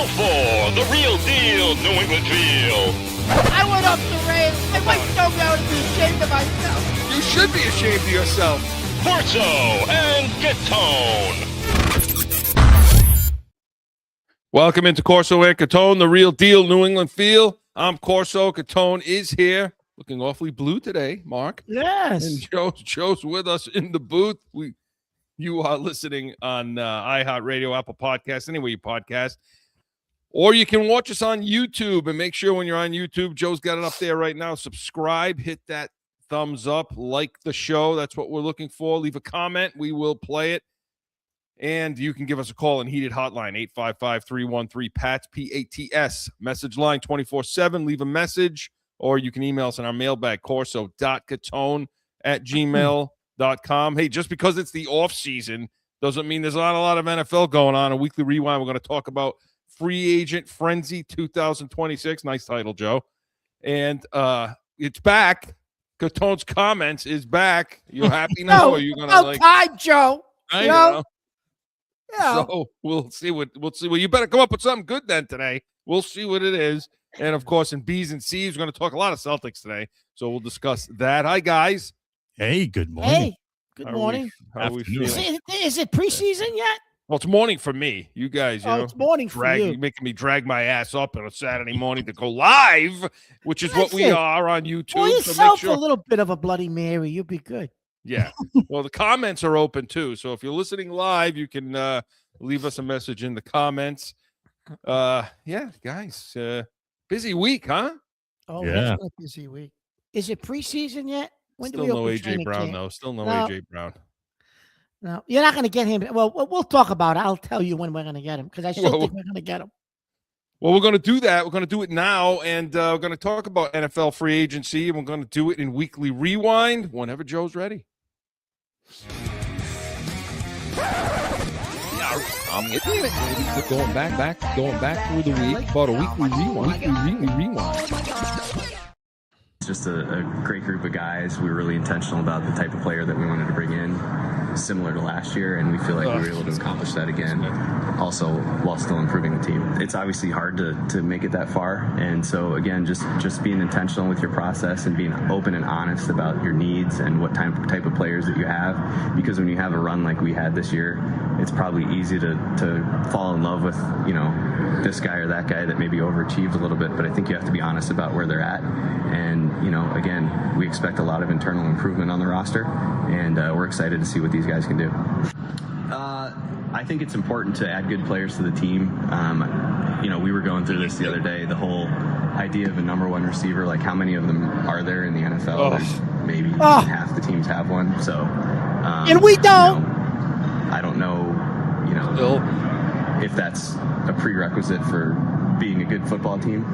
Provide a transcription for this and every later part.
Now for the real deal, New England feel. I went off the rails. I went so down to be ashamed of myself. You should be ashamed of yourself. Corso and Catone. Welcome into Corso and Catone, the real deal, New England feel. I'm Corso. Catone is here, looking awfully blue today, Mark. Yes. And Joe's with us in the booth. You are listening on iHeartRadio, Apple Podcasts, anywhere you podcast. Or you can watch us on YouTube, and make sure when you're on YouTube, Joe's got it up there right now. Subscribe, hit that thumbs up, like the show. That's what we're looking for. Leave a comment. We will play it. And you can give us a call on Heated Hotline, 855-313-PATS, P-A-T-S. Message line 24/7. Leave a message, or you can email us on our mailbag, corso.catone@gmail.com. Hey, just because it's the off season doesn't mean there's not a lot of NFL going on. A weekly rewind, we're going to talk about Free Agent Frenzy 2026. Nice title, Joe. And it's back. Catone's comments is back. You happy now? Or are you gonna time, Joe. I know. Yeah. So we'll see. Well, you better come up with something good then today. We'll see what it is. And of course, in B's and C's, we're going to talk a lot of Celtics today. So we'll discuss that. Hi, guys. Hey, good morning. Hey, good morning. How are we feeling? Is it preseason yet? Well, it's morning for me. You guys, it's morning for you. You're making me drag my ass up on a Saturday morning to go live, which is what we are on YouTube. Pour yourself a little bit of a Bloody Mary. You'll be good. Yeah. Well, the comments are open too. So if you're listening live, you can leave us a message in the comments. Yeah, guys. Busy week, huh? Oh, yeah. It's a busy week. Is it preseason yet? When Still no AJ Brown, though. Still no AJ Brown. No, you're not going to get him. Well, we'll talk about it. I'll tell you when we're going to get him, because I still think we're going to get him. Well, we're going to do that. We're going to do it now, and we're going to talk about NFL free agency, and we're going to do it in Weekly Rewind whenever Joe's ready. Going back through the week, about a weekly rewind. It's just a great group of guys. We were really intentional about the type of player that we wanted to bring in, similar to last year, and we feel like we were able to accomplish that again, also while still improving the team. It's obviously hard to make it that far, and so again, just being intentional with your process and being open and honest about your needs and what type of players that you have, because when you have a run like we had this year, it's probably easy to fall in love with, this guy or that guy that maybe overachieved a little bit, but I think you have to be honest about where they're at. And, again, we expect a lot of internal improvement on the roster, and we're excited to see what these guys can do. I think it's important to add good players to the team. We were going through this the other day, the whole idea of a number one receiver, like how many of them are there in the NFL? Maybe half the teams have one. So, and we don't. I don't know, if that's a prerequisite for being a good football team.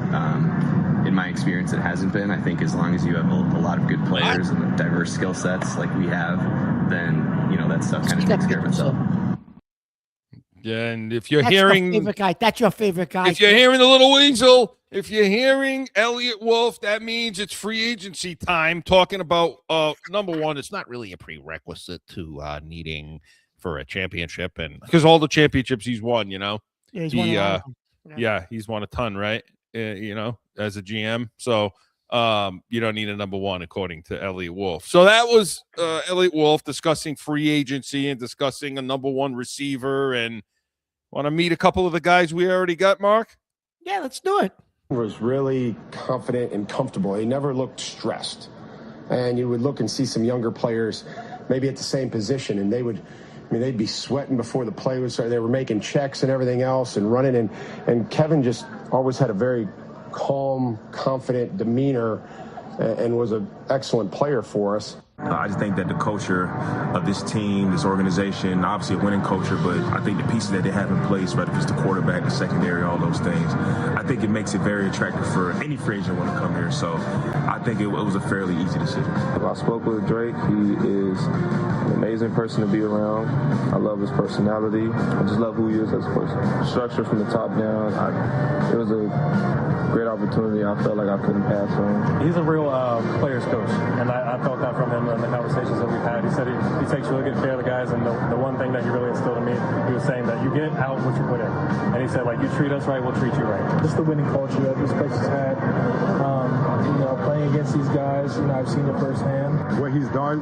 In my experience, it hasn't been. I think as long as you have a lot of good players and diverse skill sets like we have, then, that stuff kind of takes care of itself. Yeah, and if you're hearing... That's your favorite guy. If you're hearing the little weasel, if you're hearing Elliot Wolf, that means it's free agency time, talking about, number one, it's not really a prerequisite to needing for a championship, and because all the championships he's won, Yeah, he's won a lot. He's won a ton, right? As a GM. So you don't need a number one, according to Elliot Wolf. So that was Elliot Wolf discussing free agency and discussing a number one receiver. And want to meet a couple of the guys we already got, Mark? Yeah, let's do it. He was really confident and comfortable. He never looked stressed. And you would look and see some younger players maybe at the same position, and they'd be sweating before the play was started. They were making checks and everything else and running. And Kevin just always had a very calm, confident demeanor and was an excellent player for us. I just think that the culture of this team, this organization, obviously a winning culture, but I think the pieces that they have in place, whether it's the quarterback, the secondary, all those things, I think it makes it very attractive for any free agent want to come here. So I think it was a fairly easy decision. I spoke with Drake. He is an amazing person to be around. I love his personality. I just love who he is as a person. Structure from the top down. It was a great opportunity. I felt like I couldn't pass on. He's a real player's coach, and I felt that from him in the conversations that we've had. He said he takes really good care of the guys, and the one thing that he really instilled in me, he was saying that you get out what you put in. And And he said, like, you treat us right, we'll treat you right. Just the winning culture that this place has had. Playing against these guys, I've seen it firsthand. What he's done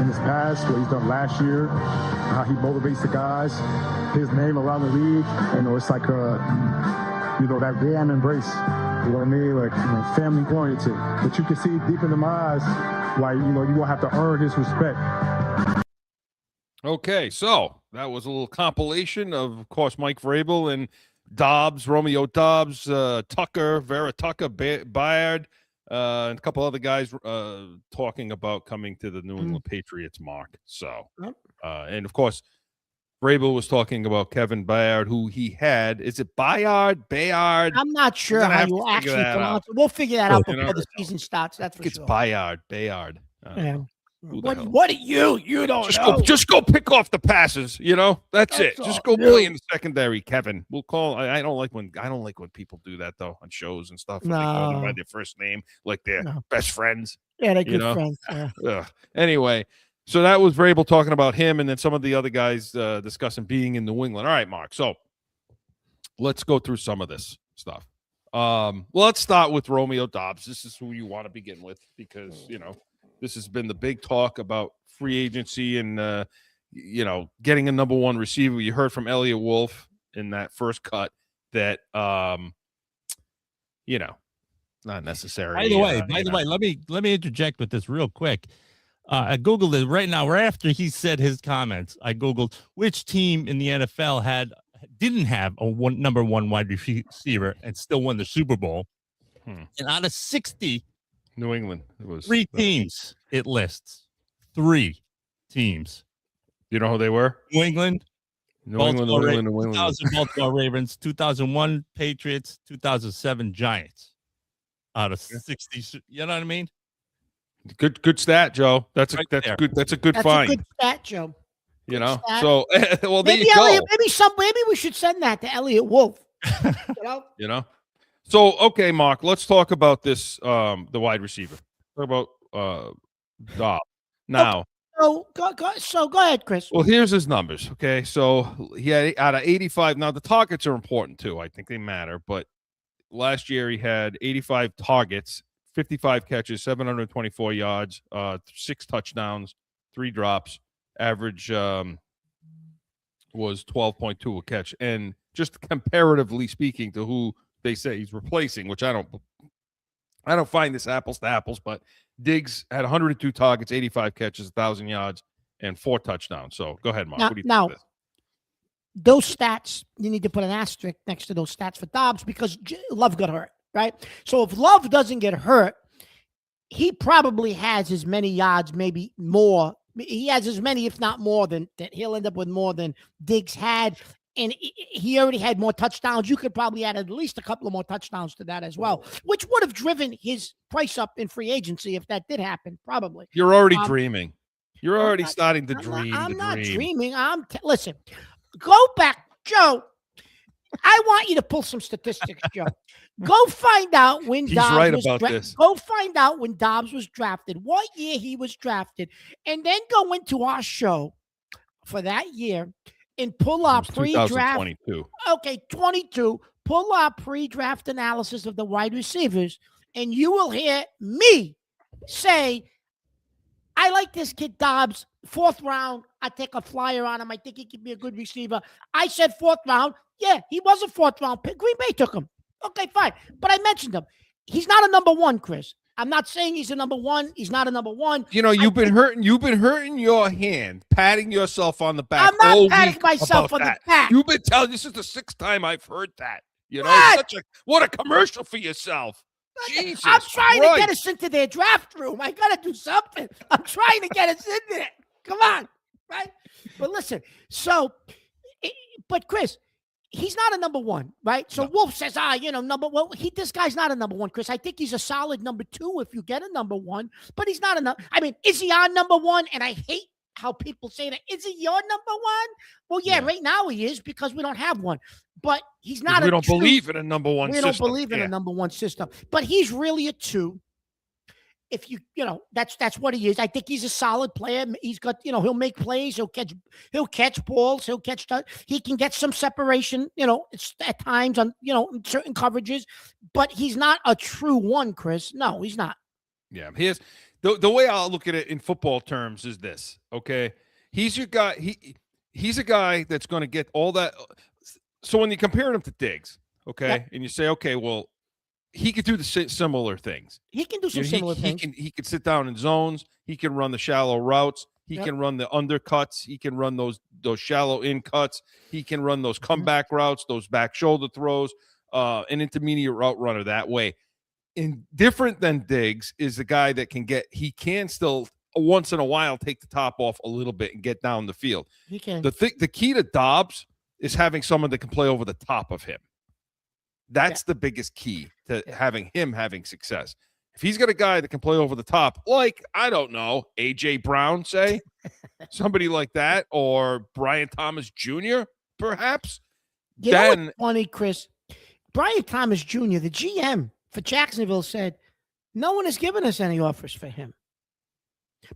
in his past, what he's done last year, how he motivates the guys, his name around the league, it's like that damn embrace. You know what I mean? Like, family oriented. But you can see deep into my eyes, like, you won't have to earn his respect. Okay, so that was a little compilation of course, Mike Vrabel and Dobbs, Romeo Dobbs, Tucker, Vera Tucker, Bayard, and a couple other guys talking about coming to the New England Patriots, Mark. So, and of course, Vrabel was talking about Kevin Bayard, who he had. Is it Bayard? I'm not sure how you actually pronounce it. We'll figure that out before the season starts. That's for sure. It's Bayard. Yeah. What are you? You don't know. Just go pick off the passes. That's it. All. Just go play in the secondary, Kevin. We'll call. I don't like when people do that though on shows and stuff. When they call them by their first name, like they're best friends. Yeah, they're good friends. Yeah. Anyway, so that was Vrabel talking about him, and then some of the other guys discussing being in New England. All right, Mark. So let's go through some of this stuff. Let's start with Romeo Dobbs. This is who you want to begin with because this has been the big talk about free agency and, getting a number one receiver. You heard from Elliott Wolf in that first cut that, not necessary. By the way, let me interject with this real quick. I Googled it right now. Right after he said his comments, I Googled which team in the NFL didn't have a number one wide receiver and still won the Super Bowl. And out of 60, New England. It was 3 teams. It lists 3 teams. You know who they were? New England, New England. 2000 Baltimore Ravens, 2001 Patriots, 2007 Giants. Out of 60, you know what I mean? Good stat, Joe. That's good. That's a good find. A good stat, Joe. So well, there maybe you go. Maybe we should send that to Elliott Wolf. So, okay, Mark, let's talk about this, the wide receiver. Talk about Dobbs. Now. So go ahead, Chris. Well, here's his numbers, okay? So he had out of 85. Now, the targets are important, too. I think they matter. But last year he had 85 targets, 55 catches, 724 yards, 6 touchdowns, 3 drops. Average was 12.2 a catch. And just comparatively speaking to who they say he's replacing, which I don't find this apples to apples, but Diggs had 102 targets, 85 catches, 1,000 yards, and 4 touchdowns. So go ahead, Mark. What do you think of this? Those stats, you need to put an asterisk next to those stats for Dobbs because Love got hurt, right? So if Love doesn't get hurt, he probably has as many yards, maybe more. He has as many, if not more, than that. He'll end up with more than Diggs had. And he already had more touchdowns. You could probably add at least a couple of more touchdowns to that as well, which would have driven his price up in free agency if that did happen, probably. You're already dreaming. You're already starting to dream. I'm not dreaming. Listen, go back, Joe. I want you to pull some statistics, Joe. Go find out when Dobbs was Go find out when Dobbs was drafted, what year he was drafted, and then go into our show for that year and pull our pre-draft. 22. Pull our pre-draft analysis of the wide receivers, and you will hear me say, I like this kid Dobbs, 4th round. I take a flyer on him. I think he could be a good receiver. I said 4th round. Yeah, he was a 4th round pick. Green Bay took him. Okay, fine. But I mentioned him. He's not a number 1, Chris. I'm not saying he's a number 1. He's not a number 1. You've been hurting your hand, patting yourself on the back. I'm not patting myself on the back. You've been telling. This is the 6th time I've heard that. What a commercial for yourself. Jesus, I'm trying to get us into their draft room. I got to do something. I'm trying to get us in there. Come on, right? But listen. But Chris, he's not a number 1, right? So Wolf says, this guy's not a number 1, Chris. I think he's a solid number 2 if you get a number 1, but he's not enough. I mean, is he on number 1? And I hate how people say that. Is he your number 1? Well, yeah, right now he is because we don't have one, but he's not. We don't believe in a number 1 system. We don't believe in a number 1 system, but he's really a 2. if that's what he is. I think he's a solid player. He's got, he'll make plays. He'll catch balls. He can get some separation, it's at times on, in certain coverages, but he's not a true one, Chris. No, he's not. Yeah. Here's the way I'll look at it in football terms is this. Okay. He's your guy. He's a guy that's going to get all that. So when you compare him to Diggs, okay, and you say, okay, well, he could do the similar things. He can do some similar things. He can sit down in zones. He can run the shallow routes. He can run the undercuts. He can run those shallow in cuts. He can run those comeback routes, those back shoulder throws, an intermediate route runner that way. And different than Diggs is the guy that he can still once in a while take the top off a little bit and get down the field. He can. The key to Dobbs is having someone that can play over the top of him. That's the biggest key to having success. If he's got a guy that can play over the top, like, I don't know, A.J. Brown, say, somebody like that, or Brian Thomas Jr., perhaps, you know what's funny, Chris? Brian Thomas Jr., the GM for Jacksonville, said, no one has given us any offers for him.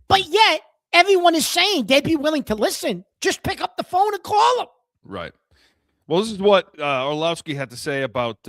But yet, everyone is saying they'd be willing to listen. Just pick up the phone and call him. Right. Well, this is what Orlovsky had to say about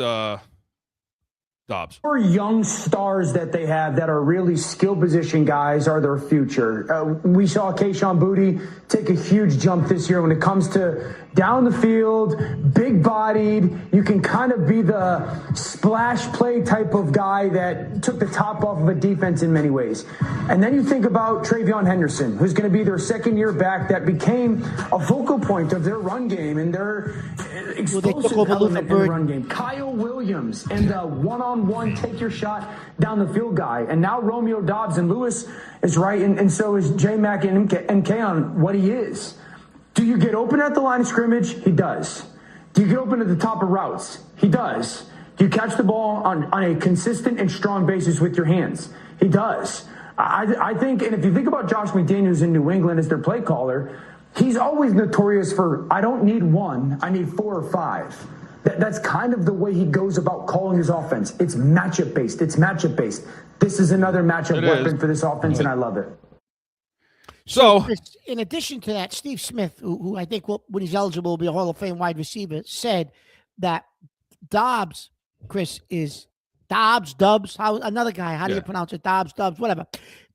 Dobbs. Four young stars that they have that are really skill position guys are their future. We saw Kayshon Boutte take a huge jump this year when it comes to down the field, big-bodied. You can kind of be the splash play type of guy that took the top off of a defense in many ways. And then you think about Travion Henderson, who's going to be their second-year back that became a focal point of their run game and their explosive element in the run game. Kyle Williams and the one-on-one take-your-shot down the field guy. And now Romeo Dobbs, and Lewis is right, and so is J-Mac and K on what he is. Do you get open at the line of scrimmage? He does. Do you get open at the top of routes? He does. Do you catch the ball on a consistent and strong basis with your hands? He does. I think, and if you think about Josh McDaniels in New England as their play caller, he's always notorious for, I don't need one, I need 4 or 5. That's kind of the way he goes about calling his offense. It's matchup based. This is another matchup weapon for this offense, and I love it. So, in addition to that, Steve Smith, who I think when he's eligible will be a Hall of Fame wide receiver, said that Dobbs, Chris, is Dobbs, another guy, how do you pronounce it? Dobbs, whatever.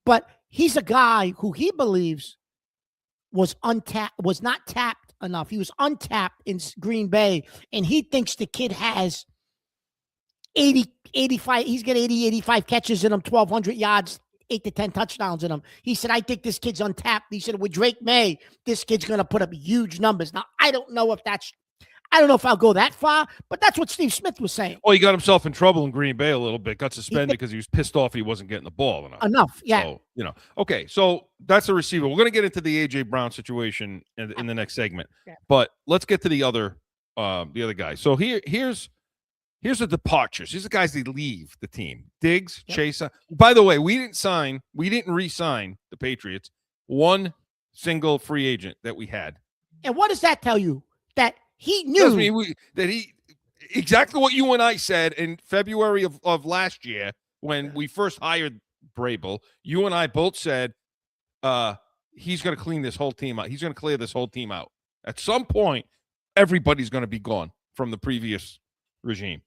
But he's a guy who he believes was not tapped enough. He was untapped in Green Bay, and he thinks the kid has 85. He's got 85 catches in him, 1,200 yards, 8 to 10 touchdowns in him. He said, I think this kid's untapped. He said, with Drake May, this kid's going to put up huge numbers. Now, I don't know if I'll go that far, but that's what Steve Smith was saying. Well, he got himself in trouble in Green Bay a little bit, got suspended because he was pissed off he wasn't getting the ball enough. Yeah. So, okay. So that's the receiver. We're going to get into the A.J. Brown situation in the next segment, but let's get to the other guy. So here's the departures. These are the guys that leave the team. Diggs, Chase. By the way, we didn't re-sign the Patriots. One single free agent that we had. And what does that tell you? That he knew exactly what you and I said in February of last year when we first hired Vrabel. You and I both said he's going to clean this whole team out. He's going to clear this whole team out. At some point, everybody's going to be gone from the previous regime.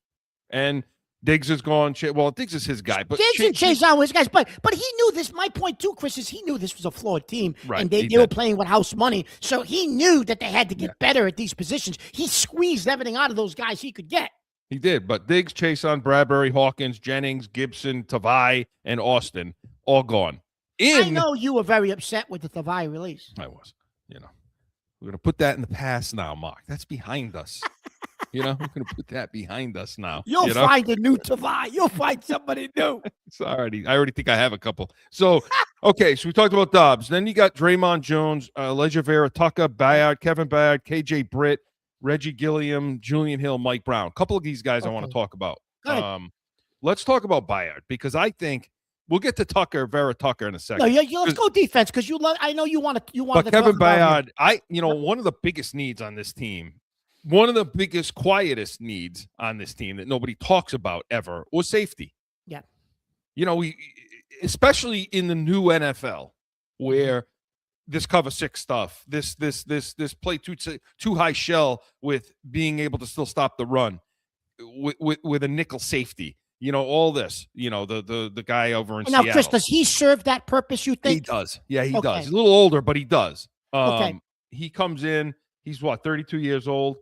And Diggs is gone. Well, Diggs is his guy. But Diggs and Chase are his guys. But he knew this. My point too, Chris, is he knew this was a flawed team. Right. And they were playing with house money. So he knew that they had to get better at these positions. He squeezed everything out of those guys he could get. He did. But Diggs, Chason, Bradbury, Hawkins, Jennings, Gibson, Tavai, and Austin all gone. I know you were very upset with the Tavai release. I was. We're going to put that in the past now, Mark. That's behind us. We're going to put that behind us now. You'll find a new Tavai. You'll find somebody new. I already think I have a couple. So, okay, so we talked about Dobbs. Then you got Draymond Jones, Leger Vera, Tucker, Bayard, Kevin Bayard, KJ Britt, Reggie Gilliam, Julian Hill, Mike Brown. A couple of these guys I want to talk about. Let's talk about Bayard because I think we'll get to Vera Tucker in a second. No, let's go defense because I know you want to. But Kevin Bayard, one of the biggest needs on this team. One of the biggest, quietest needs on this team that nobody talks about ever was safety. Yeah. especially in the new NFL, where this cover 6 stuff, this play too high shell with being able to still stop the run with a nickel safety. All this. The guy over in Seattle. Now, Chris, does he serve that purpose? You think he does? Yeah, he does. He's a little older, but he does. He comes in. He's 32 years old.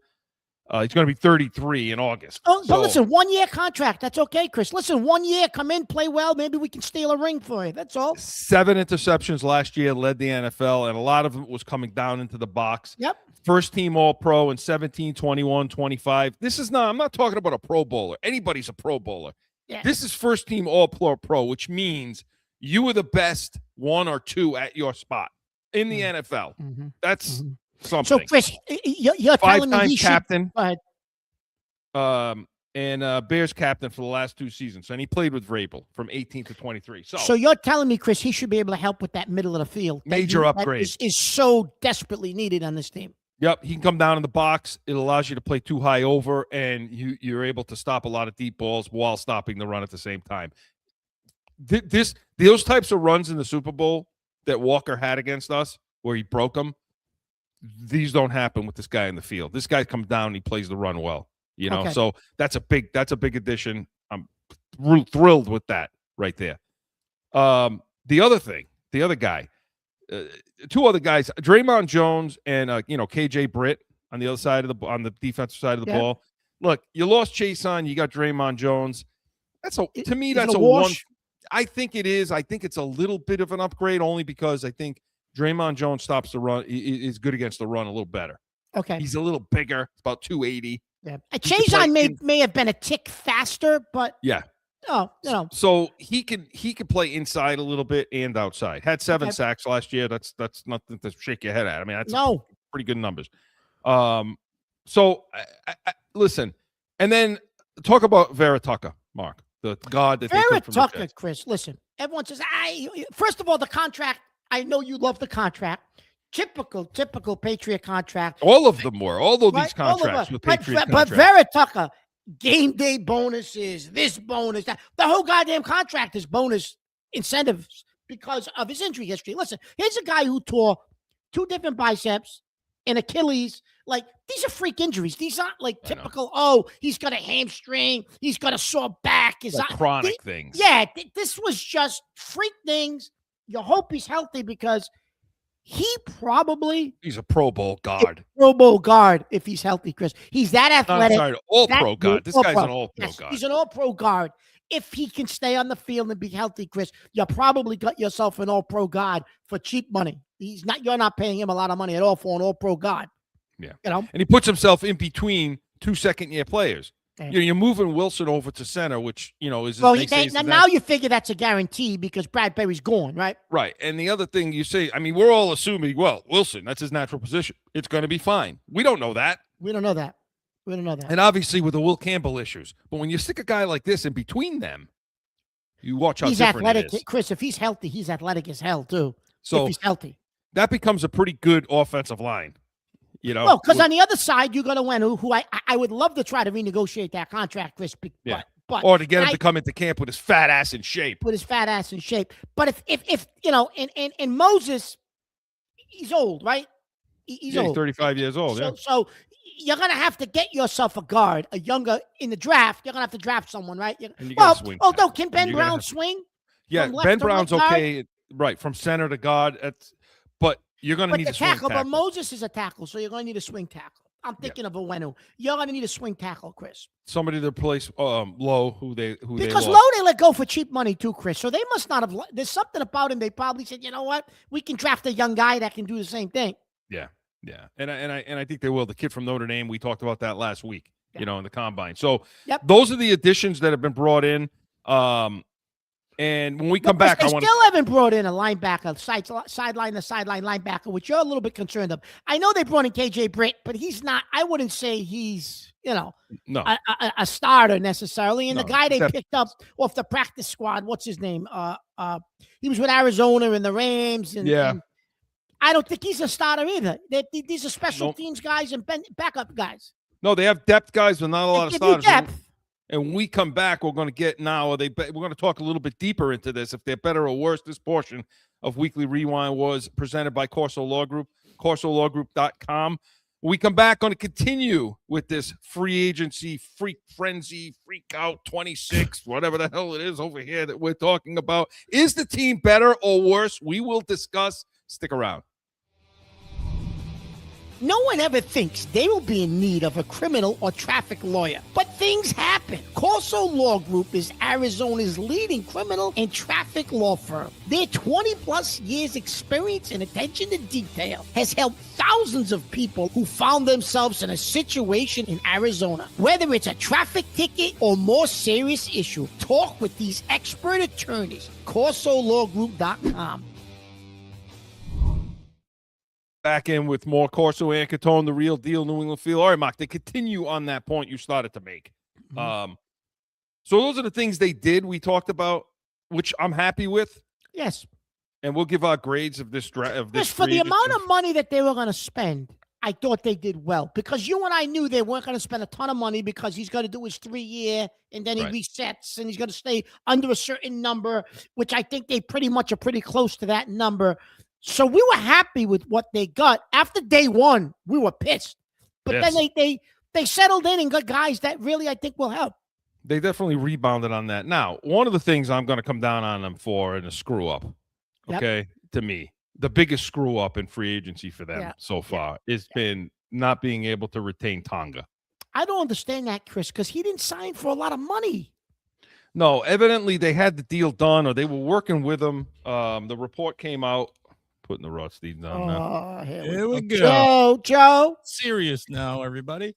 He's going to be 33 in August. But listen, 1 year contract. That's okay, Chris. Listen, 1 year, come in, play well. Maybe we can steal a ring for you. That's all. 7 interceptions last year, led the NFL, and a lot of it was coming down into the box. Yep. First team All-Pro in 17, 21, 25. I'm not talking about a Pro Bowler. Anybody's a Pro Bowler. Yeah. This is first team All-Pro, which means you were the best 1 or 2 at your spot in the NFL. Mm-hmm. That's something. So, Chris, you're telling me he captain. Should, and Bears captain for the last 2 seasons. And he played with Vrabel from 18 to 23. So you're telling me, Chris, he should be able to help with that middle of the field. Major upgrade. That is so desperately needed on this team. Yep, he can come down in the box. It allows you to play too high over, and you're able to stop a lot of deep balls while stopping the run at the same time. Those types of runs in the Super Bowl that Walker had against us, where he broke them, these don't happen with this guy in the field. This guy comes down and he plays the run well. So that's a big addition. I'm thrilled with that right there. The other guy. 2 other guys, Draymond Jones and KJ Britt on the other side on the defensive side of the ball. Look, you lost Chase on, you got Draymond Jones. That's a one. I think it is. I think it's a little bit of an upgrade only because I think Draymond Jones stops the run, is good against the run a little better. Okay, he's a little bigger, about 280. Yeah, Chase on may have been a tick faster, but yeah. Oh, So he can play inside a little bit and outside. Had 7 sacks last year. That's nothing to shake your head at. I mean, that's pretty good numbers. So listen, and then talk about Vera Tucker, Mark, the god that Vera Tucker, Chris. Listen, everyone says, first of all, the contract. I know you love the contract. Typical Patriot contract. All of them were. All of these contracts with Patriot but Vera Tucker. Game day bonuses, this bonus, that. The whole goddamn contract is bonus incentives because of his injury history. Listen, here's a guy who tore 2 different biceps, an Achilles. Like, these are freak injuries. These aren't like typical, he's got a hamstring, he's got a sore back. Chronic things. Yeah, this was just freak things. You hope he's healthy because he's a Pro Bowl guard. Pro Bowl guard if he's healthy, Chris. He's that athletic. All-Pro guard. This guy's an All-Pro guard. He's an All-Pro guard. If he can stay on the field and be healthy, Chris, you probably got yourself an All-Pro guard for cheap money. You're not paying him a lot of money at all for an All-Pro guard. Yeah. And he puts himself in between 2 second-year players. You're moving Wilson over to center, which, is... Well, now you figure that's a guarantee because Bradbury's gone, right? Right. And the other thing you say, I mean, we're all assuming, Wilson, that's his natural position. It's going to be fine. We don't know that. And obviously with the Will Campbell issues. But when you stick a guy like this in between them, you watch how different athletic, it is. Chris, if he's healthy, he's athletic as hell, too. So if he's healthy. That becomes a pretty good offensive line. Well, because on the other side, you got to win. Who I would love to try to renegotiate that contract, Chris. But or to get him to come into camp with his fat ass in shape. But if and Moses, he's old, right? He's old. He's 35 years old. So you're gonna have to get yourself a guard, a younger in the draft. You're gonna have to draft someone, right? Can Ben Brown swing? Yeah, Ben Brown's okay, right, from center to guard. But you're going to need a swing tackle. But Moses is a tackle, so you're going to need a swing tackle. I'm thinking of Owenu. You're going to need a swing tackle, Chris. Somebody to replace Lowe, because Lowe they let go for cheap money too, Chris. So they must not have. There's something about him. They probably said, you know what, we can draft a young guy that can do the same thing. Yeah, and I think they will. The kid from Notre Dame, we talked about that last week. In the combine. So those are the additions that have been brought in. And when we come back, they still haven't brought in a linebacker, sideline linebacker, which you're a little bit concerned of. I know they brought in KJ Britt, but he's not. I wouldn't say he's a starter necessarily. And the guy they picked up off the practice squad, what's his name? He was with Arizona and the Rams, and I don't think he's a starter either. These are special teams guys and backup guys. No, they have depth guys, but not a lot of starters. And when we come back, we're going to get we're going to talk a little bit deeper into this, if they're better or worse. This portion of Weekly Rewind was presented by Corso Law Group, corsolawgroup.com. When we come back, going to continue with this free agency, freak frenzy, freak out 26, whatever the hell it is over here that we're talking about. Is the team better or worse? We will discuss. Stick around. No one ever thinks they will be in need of a criminal or traffic lawyer, but things happen. Corso Law Group is Arizona's leading criminal and traffic law firm. Their 20-plus years experience and attention to detail has helped thousands of people who found themselves in a situation in Arizona. Whether it's a traffic ticket or more serious issue, talk with these expert attorneys. CorsoLawGroup.com. Back in with more Corso and Catone, the real deal, New England feel. All right, Mark, to continue on that point you started to make. So those are the things they did we talked about, which I'm happy with. Yes. And we'll give our grades of this draft. Yes, for the amount of money that they were going to spend, I thought they did well. Because you and I knew they weren't going to spend a ton of money because he's going to do his 3-year and then he resets and he's going to stay under a certain number, which I think they pretty much are pretty close to that number. So we were happy with what they got. After day one, we were pissed. But then they settled in and got guys that really I think will help. They definitely rebounded on that. Now, one of the things I'm going to come down on them for in a screw up, to me, the biggest screw up in free agency for them so far has been not being able to retain Tonga. I don't understand that, Chris, because he didn't sign for a lot of money. No, evidently they had the deal done or they were working with him. The report came out. Putting the raw Steve down now. Here we go. Joe. Serious now, everybody.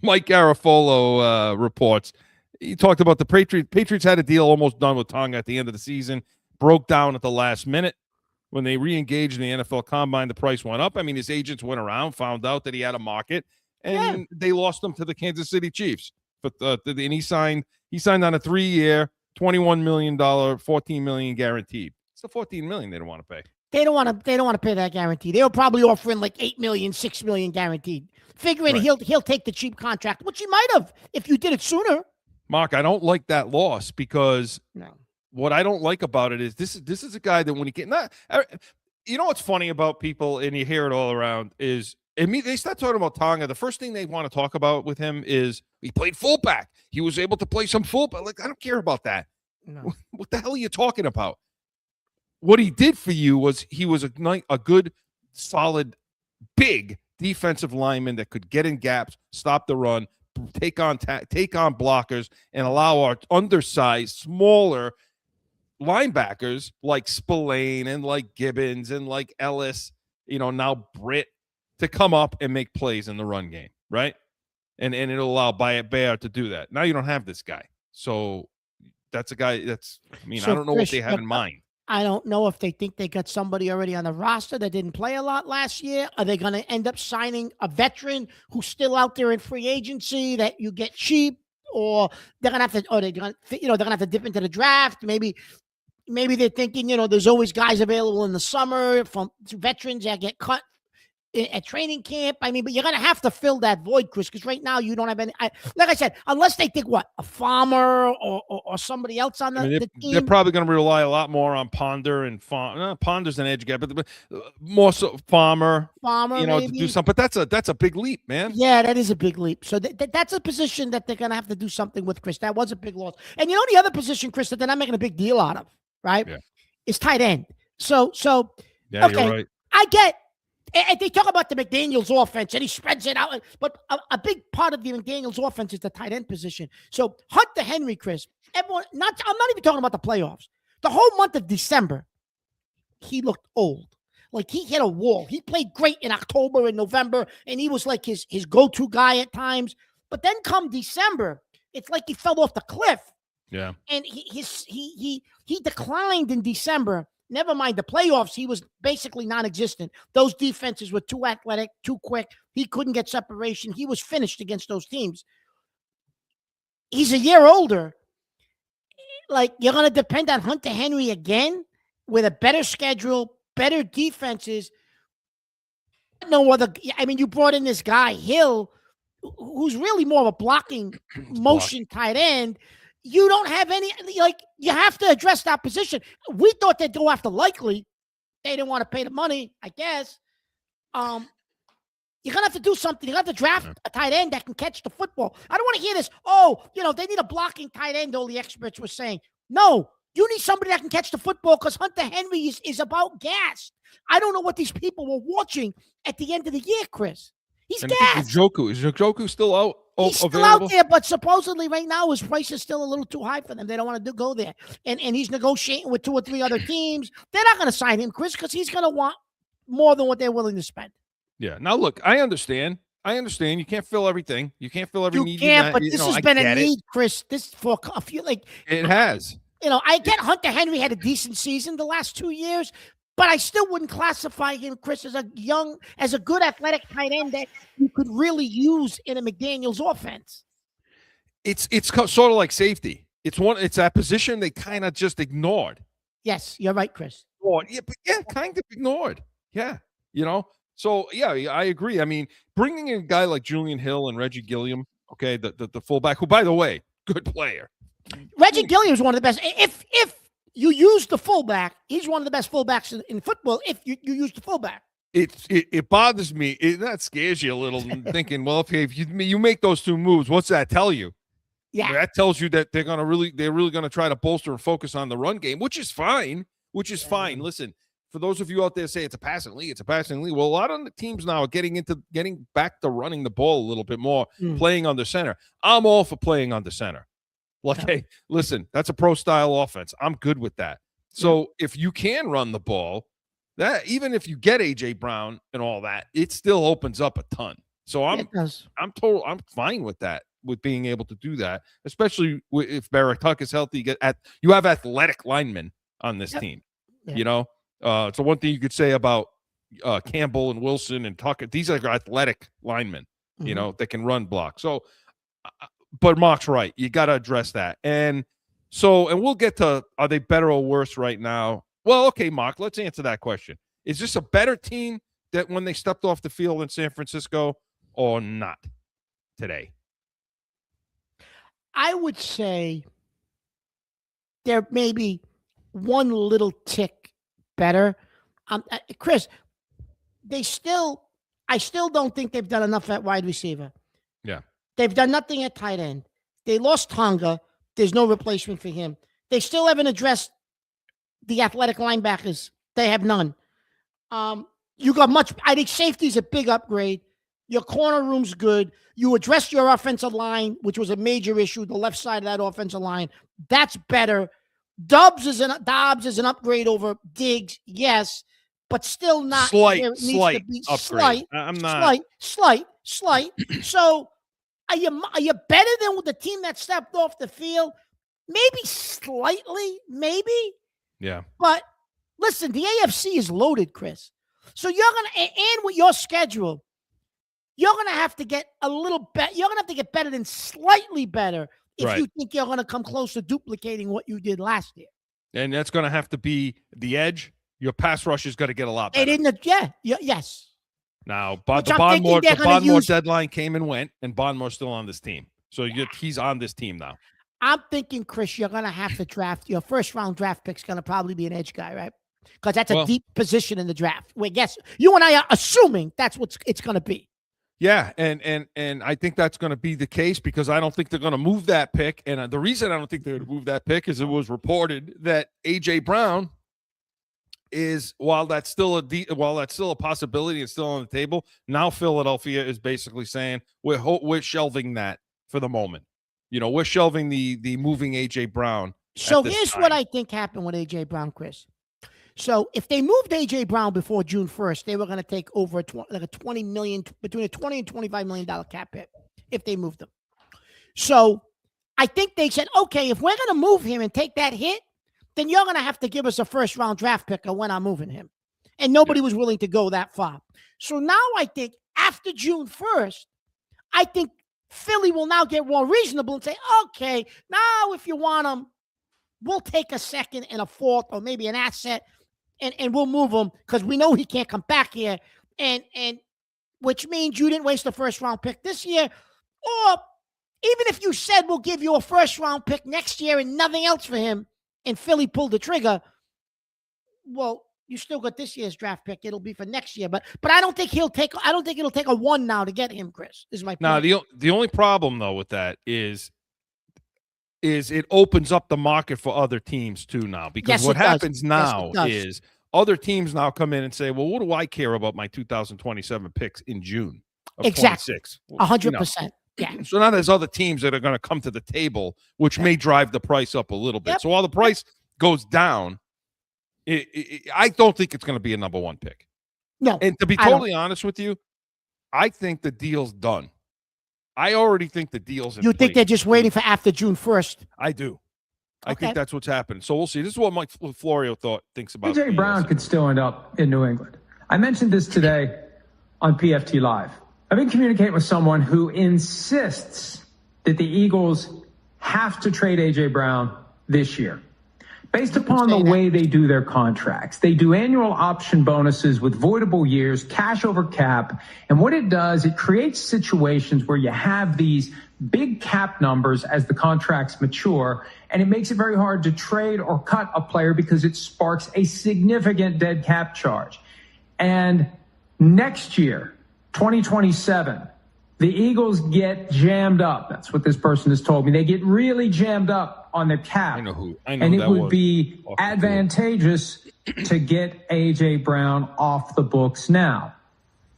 Mike Garofolo reports. He talked about the Patriots had a deal almost done with Tonga at the end of the season, broke down at the last minute. When they re-engaged in the NFL Combine, the price went up. I mean, his agents went around, found out that he had a market, and they lost him to the Kansas City Chiefs. But and he signed on a 3-year, $21 million, $14 million guaranteed. It's the $14 million they don't want to pay. They don't want to pay that guarantee. They were probably offering like $8 million, $6 million guaranteed, figuring he'll take the cheap contract, which he might have if you did it sooner. Mark, I don't like that loss because what I don't like about it is this is a guy that when he get you know what's funny about people, and you hear it all around, is they start talking about Tonga. The first thing they want to talk about with him is he played fullback. He was able to play some fullback. Like, I don't care about that. No. What the hell are you talking about? What he did for you was he was a good, solid, big defensive lineman that could get in gaps, stop the run, take on blockers, and allow our undersized, smaller linebackers like Spillane and like Gibbons and like Ellis, now Britt, to come up and make plays in the run game, right? And it'll allow Bayard to do that. Now you don't have this guy. So that's a guy I don't know what they have in mind. I don't know if they think they got somebody already on the roster that didn't play a lot last year. Are they going to end up signing a veteran who's still out there in free agency that you get cheap, or they're going to have to, they're going to have to dip into the draft? Maybe they're thinking, there's always guys available in the summer from veterans that get cut at training camp. But you're going to have to fill that void, Chris, because right now you don't have any. Like I said, unless they think a Farmer or somebody else on the team. They're probably going to rely a lot more on Ponder and Ponder's an edge guy, but more so Farmer, maybe. To do something. But that's a big leap, man. Yeah, that is a big leap. So that's a position that they're going to have to do something with, Chris. That was a big loss. And the other position, Chris, that they're not making a big deal out of, right? Yeah. Is tight end. So yeah, okay, you're right. I get. And they talk about the McDaniels offense, and he spreads it out. But a big part of the McDaniels offense is the tight end position. So Hunter Henry, Chris, I'm not even talking about the playoffs. The whole month of December, he looked old. Like he hit a wall. He played great in October and November, and he was like his go-to guy at times. But then come December, it's like he fell off the cliff. Yeah. And he declined in December. Never mind the playoffs, he was basically non-existent. Those defenses were too athletic, too quick. He couldn't get separation. He was finished against those teams. He's a year older. Like, you're going to depend on Hunter Henry again with a better schedule, better defenses. No other. You brought in this guy, Hill, who's really more of a blocking motion tight end, you don't have any, like, you have to address that position. We thought they'd go after Likely. They didn't want to pay the money, I guess. You're going to have to do something. You're going to have to draft a tight end that can catch the football. I don't want to hear this, they need a blocking tight end, all the experts were saying. No, you need somebody that can catch the football because Hunter Henry is about gas. I don't know what these people were watching at the end of the year, Chris. He's gas. Is Njoku still out? He's still out there, but supposedly right now his price is still a little too high for them. They don't want to go there. And he's negotiating with 2 or 3 other teams. They're not going to sign him, Chris, because he's going to want more than what they're willing to spend. Yeah. Now, look, I understand. You can't fill everything. You can't fill every need. You can't, but this has been a need, Chris. This for a few, like it has. I get Hunter Henry had a decent season the last 2 years, but I still wouldn't classify him, Chris, as a good athletic tight end that you could really use in a McDaniels offense. It's sort of like safety. It's that position they kind of just ignored. Yes, you're right, Chris. Kind of ignored. Yeah, So yeah, I agree. I mean, bringing in a guy like Julian Hill and Reggie Gilliam, okay, the fullback, who by the way, good player. Reggie Gilliam is one of the best. If you use the fullback, he's one of the best fullbacks in football. If you use the fullback, it bothers me. That scares you a little. Thinking, well, okay, if you make those 2 moves, what's that tell you? Yeah, that tells you that they're really gonna try to bolster and focus on the run game, which is fine. Fine. Listen, for those of you out there say it's a passing league, Well, a lot of the teams now are getting back to running the ball a little bit more, playing on the center. I'm all for playing on the center. Like, hey, listen, that's a pro-style offense. I'm good with that. So if you can run the ball, that even if you get A.J. Brown and all that, it still opens up a ton. So I'm fine with that, with being able to do that, especially if Barrett Tuck is healthy. You have athletic linemen on this team. Yeah. So one thing you could say about Campbell and Wilson and Tucker, these are athletic linemen, that can run block. So, but Mark's right. You got to address that. And we'll get to, are they better or worse right now? Well, okay, Mark, let's answer that question. Is this a better team that when they stepped off the field in San Francisco or not today? I would say they're maybe one little tick better. Chris, I still don't think they've done enough at wide receiver. Yeah. They've done nothing at tight end. They lost Tonga. There's no replacement for him. They still haven't addressed the athletic linebackers. They have none. You got much. I think safety's a big upgrade. Your corner room's good. You address your offensive line, which was a major issue, the left side of that offensive line. That's better. Dobbs is an upgrade over Diggs, yes, but still not slight upgrade. I'm not slight. So are you better than the team that stepped off the field? Maybe slightly, maybe. Yeah. But listen, the AFC is loaded, Chris. So you're gonna, and with your schedule, you're gonna have to get a little better. You're gonna have to get better than slightly better if you think you're gonna come close to duplicating what you did last year. And that's gonna have to be the edge. Your pass rush is gonna get a lot better. Yes. Now, but the Bondmore deadline came and went, and Bondmore's still on this team. So he's on this team now. I'm thinking, Chris, you're going to have to draft. Your first-round draft pick's going to probably be an edge guy, right? Because that's a deep position in the draft. Well, guess you and I are assuming that's what it's going to be. Yeah, and I think that's going to be the case because I don't think they're going to move that pick. And the reason I don't think they're going to move that pick is it was reported that A.J. Brown is, while that's still a possibility and still on the table, now Philadelphia is basically saying we're shelving that for the moment. We're shelving the moving A.J. Brown. So here's what I think happened with A.J. Brown, Chris. So if they moved A.J. Brown before June 1st, they were going to take over between a $20 and $25 million cap hit if they moved him. So I think they said, okay, if we're going to move him and take that hit, then you're going to have to give us a first-round draft pick when I'm moving him. And nobody was willing to go that far. So now I think after June 1st, I think Philly will now get more reasonable and say, okay, now if you want him, we'll take a second and a fourth or maybe an asset and we'll move him because we know he can't come back here. And which means you didn't waste the first round pick this year. Or even if you said we'll give you a first-round pick next year and nothing else for him, and Philly pulled the trigger, well, you still got this year's draft pick. It'll be for next year, but I don't think it'll take a 1 now to get him, Chris. Is my point. Now the only problem though with that is it opens up the market for other teams too now, because what happens now is other teams now come in and say, well, what do I care about my 2027 picks in June of 26? 100%. Yeah. So now there's other teams that are going to come to the table, which may drive the price up a little bit. Yep. So while the price goes down, I don't think it's going to be a number 1 pick. No. And to be totally honest with you, I think the deal's done. I already think the deal's in place. You think they're just waiting for after June 1st? I do. I think that's what's happening. So we'll see. This is what Mike Florio thinks about. A.J. Brown could still end up in New England. I mentioned this today on PFT Live. I've been communicating with someone who insists that the Eagles have to trade A.J. Brown this year. Based upon the way they do their contracts, they do annual option bonuses with voidable years, cash over cap. And what it does, it creates situations where you have these big cap numbers as the contracts mature, and it makes it very hard to trade or cut a player because it sparks a significant dead cap charge. And next year, 2027, the Eagles get jammed up. That's what this person has told me. They get really jammed up on their cap. I know and it would be advantageous to get A.J. Brown off the books now.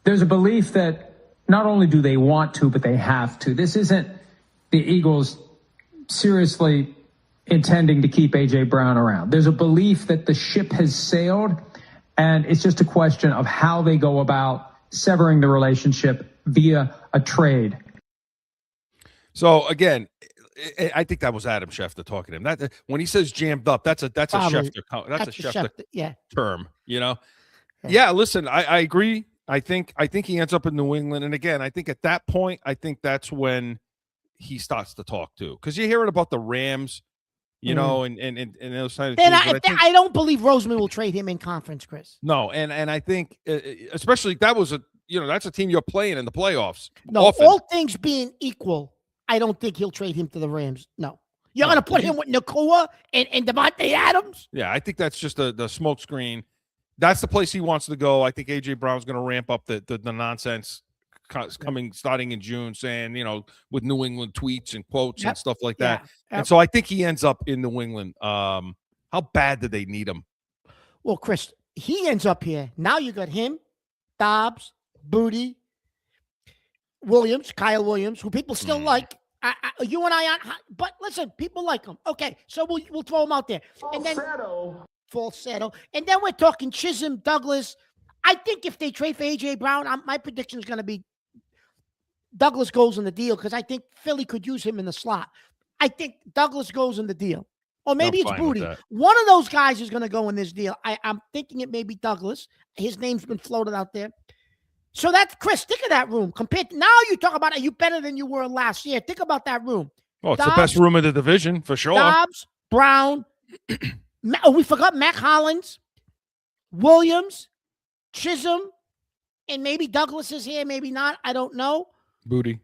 There's a belief that not only do they want to, but they have to. This isn't the Eagles seriously intending to keep A.J. Brown around. There's a belief that the ship has sailed, and it's just a question of how they go about severing the relationship via a trade. So again, I think that was Adam Schefter talking to him. That when he says jammed up, that's a Schefter term. You know, yeah. Listen, I agree. I think he ends up in New England, and again, I think at that point, I think that's when he starts to talk too, because you're hearing about the Rams, you know, and those kind of things. I don't believe Roseman will trade him in conference, Chris. No, and I think especially that's a team you're playing in the playoffs. No, often. All things being equal, I don't think he'll trade him to the Rams. No. You're going to put him with Nakua and Devontae Adams? Yeah, I think that's just the smoke screen. That's the place he wants to go. I think A.J. Brown's going to ramp up the nonsense starting in June, saying, with New England tweets and quotes and stuff like that. Yep. And so I think he ends up in New England. How bad do they need him? Well, Chris, he ends up here. Now you got him, Dobbs, Booty, Williams, Kyle Williams, who people still like. You and I aren't, but listen, people like him. Okay, so we'll throw him out there. Falsetto. And then we're talking Chisholm, Douglas. I think if they trade for A.J. Brown, my prediction is going to be Douglas goes in the deal, because I think Philly could use him in the slot. I think Douglas goes in the deal. Or maybe it's Booty. One of those guys is going to go in this deal. I'm thinking it may be Douglas. His name's been floated out there. So that's, Chris, think of that room. Compared to, now you talk about, are you better than you were last year? Think about that room. Oh, it's Dobbs, the best room in the division, for sure. Dobbs, Brown. We forgot Mac Hollins, Williams, Chisholm, and maybe Douglas is here, maybe not. I don't know. Booty.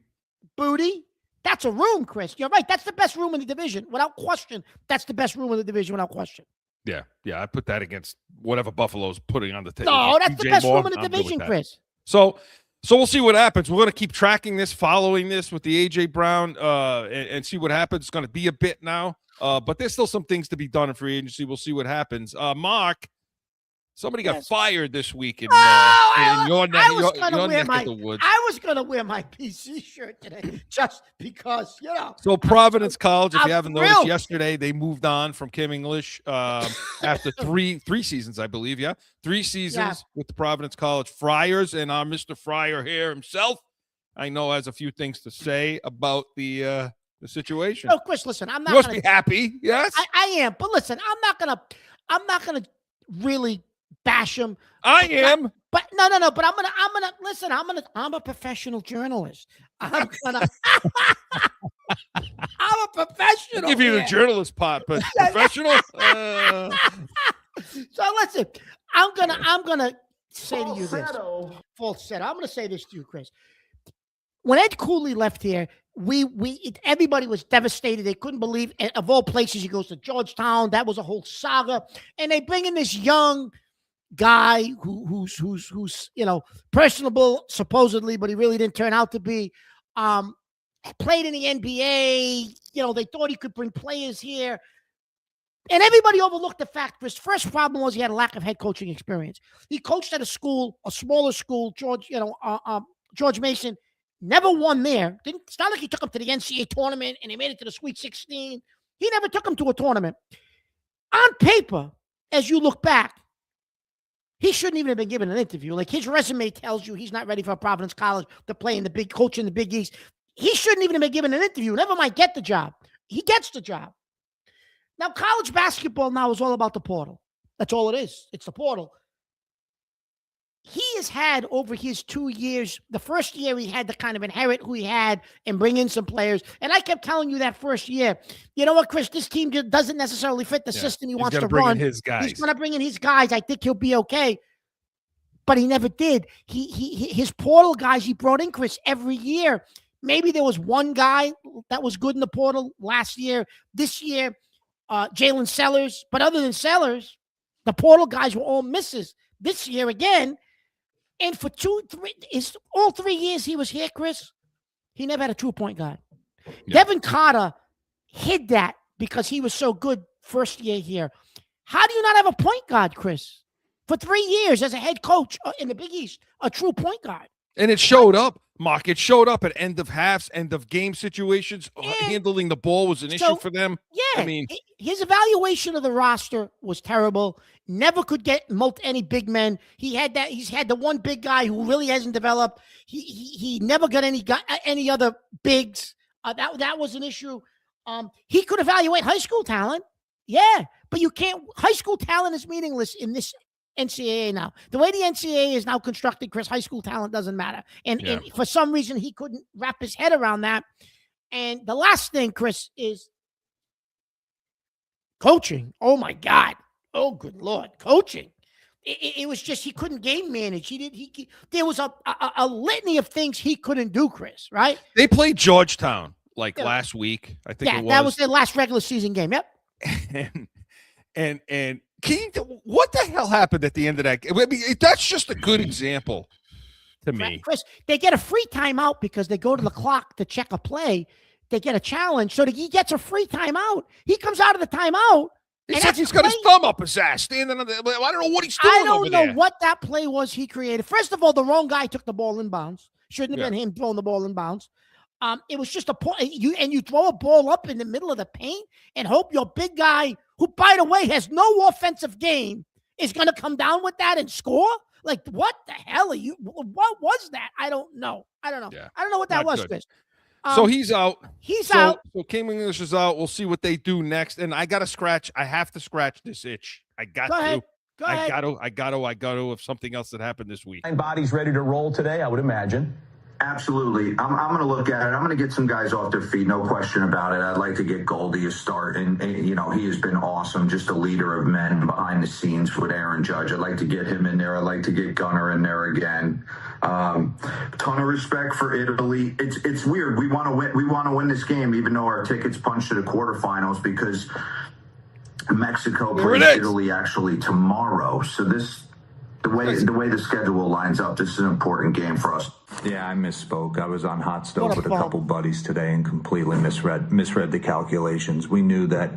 That's a room, Chris. You're right. That's the best room in the division. Without question, that's the best room in the division, without question. Yeah. I put that against whatever Buffalo's putting on the table. No, that's the best room in the division, Chris. So we'll see what happens. We're going to keep tracking this, following this with the A.J. Brown, and see what happens. It's going to be a bit now, but there's still some things to be done in free agency. We'll see what happens. Mark, somebody got fired this week in your neck of the woods. I was going to wear my PC shirt today just because, So Providence College, if you haven't noticed, yesterday they moved on from Kim English after three seasons, I believe. Yeah, 3 seasons with the Providence College Friars, and our Mr. Fryer here himself, I know, has a few things to say about the situation. No, Chris, listen, I'm not. You must be happy. Yes, I am, but listen, I'm not gonna really bash him. I am. But no. But I'm gonna listen. I'm a professional journalist. I'm a professional. I'll give you the journalist part, but professional. So listen, I'm gonna say to you this. Falsetto. I'm gonna say this to you, Chris. When Ed Cooley left here, everybody was devastated. They couldn't believe. Of all places, he goes to Georgetown. That was a whole saga. And they bring in this young guy who's personable supposedly, but he really didn't turn out to be. Played in the NBA. They thought he could bring players here. And everybody overlooked the fact his first problem was he had a lack of head coaching experience. He coached at a smaller school, George Mason, never won there. It's not like he took him to the NCAA tournament and they made it to the Sweet 16. He never took him to a tournament. On paper, as you look back, he shouldn't even have been given an interview. Like, his resume tells you he's not ready for Providence College to play in the coach in the Big East. He shouldn't even have been given an interview. Never mind get the job. He gets the job. Now, college basketball now is all about the portal. That's all it is. It's the portal. He has had over his 2 years, the first year he had to kind of inherit who he had and bring in some players. And I kept telling you that first year, you know what, Chris, this team doesn't necessarily fit the system he wants to run. He's going to bring in his guys. I think he'll be okay. But he never did. His portal guys he brought in, Chris, every year. Maybe there was one guy that was good in the portal last year. This year, Jalen Sellers. But other than Sellers, the portal guys were all misses. This year again, and for all 3 years he was here, Chris, he never had a true point guard. Yeah. Devin Carter hid that because he was so good first year here. How do you not have a point guard, Chris? For 3 years as a head coach in the Big East, a true point guard. And it showed up, Mark. It showed up at end of halves, end of game situations. Handling the ball was an issue for them. Yeah, I mean, his evaluation of the roster was terrible. Never could get any big men. He's had the one big guy who really hasn't developed. He never got any other bigs. That was an issue. He could evaluate high school talent. Yeah, but you can't. High school talent is meaningless in this NCAA now. The way the NCAA is now constructed, Chris, high school talent doesn't matter. And for some reason, he couldn't wrap his head around that. And the last thing, Chris, is coaching. Oh, my God. Oh, good Lord. Coaching. It was just he couldn't game manage. There was a litany of things he couldn't do, Chris, right? They played Georgetown last week, I think it was. That was their last regular season game. Yep. And what the hell happened at the end of that game? I mean, that's just a good example to me. Chris, they get a free timeout because they go to the clock to check a play. They get a challenge, so he gets a free timeout. He comes out of the timeout. He's got his thumb up his ass, standing on the. I don't know what he's doing. I don't know what that play was he created. First of all, the wrong guy took the ball in bounds. Shouldn't have been him throwing the ball in bounds. It was just a point. You throw a ball up in the middle of the paint and hope your big guy, who, by the way, has no offensive game, is going to come down with that and score? Like, what the hell are you? What was that? I don't know. Yeah. I don't know what that was, Chris. So he's out. He's out. So King English is out. We'll see what they do next. And I got to scratch. I have to scratch this itch. I got to. Go ahead. I got to. If something else that happened this week. Bodies ready to roll today, I would imagine. Absolutely. I'm going to look at it. I'm going to get some guys off their feet, no question about it. I'd like to get Goldie a start, and he has been awesome, just a leader of men behind the scenes with Aaron Judge. I'd like to get him in there. I'd like to get Gunner in there again. Ton of respect for Italy. It's weird. We want to win. We want to win this game, even though our tickets punched to the quarterfinals, because Mexico plays Italy actually tomorrow. So the way the schedule lines up, this is an important game for us. Yeah, I misspoke. I was on hot stove with a couple buddies today and completely misread the calculations. We knew that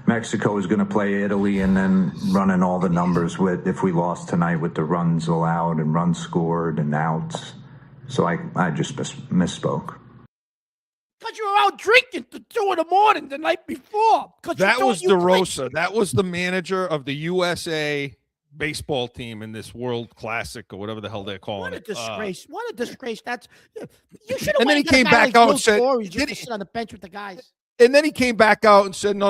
Mexico was going to play Italy and then running all the numbers with if we lost tonight with the runs allowed and runs scored and outs. So I just misspoke. Because you were out drinking till 2 a.m. the night before. That was DeRosa. That was the manager of the USA baseball team in this World Classic or whatever the hell they're calling it. What a disgrace! What a disgrace! You should have. And then he came back out and said, "Just to sit on the bench with the guys." And then he came back out and said, "No.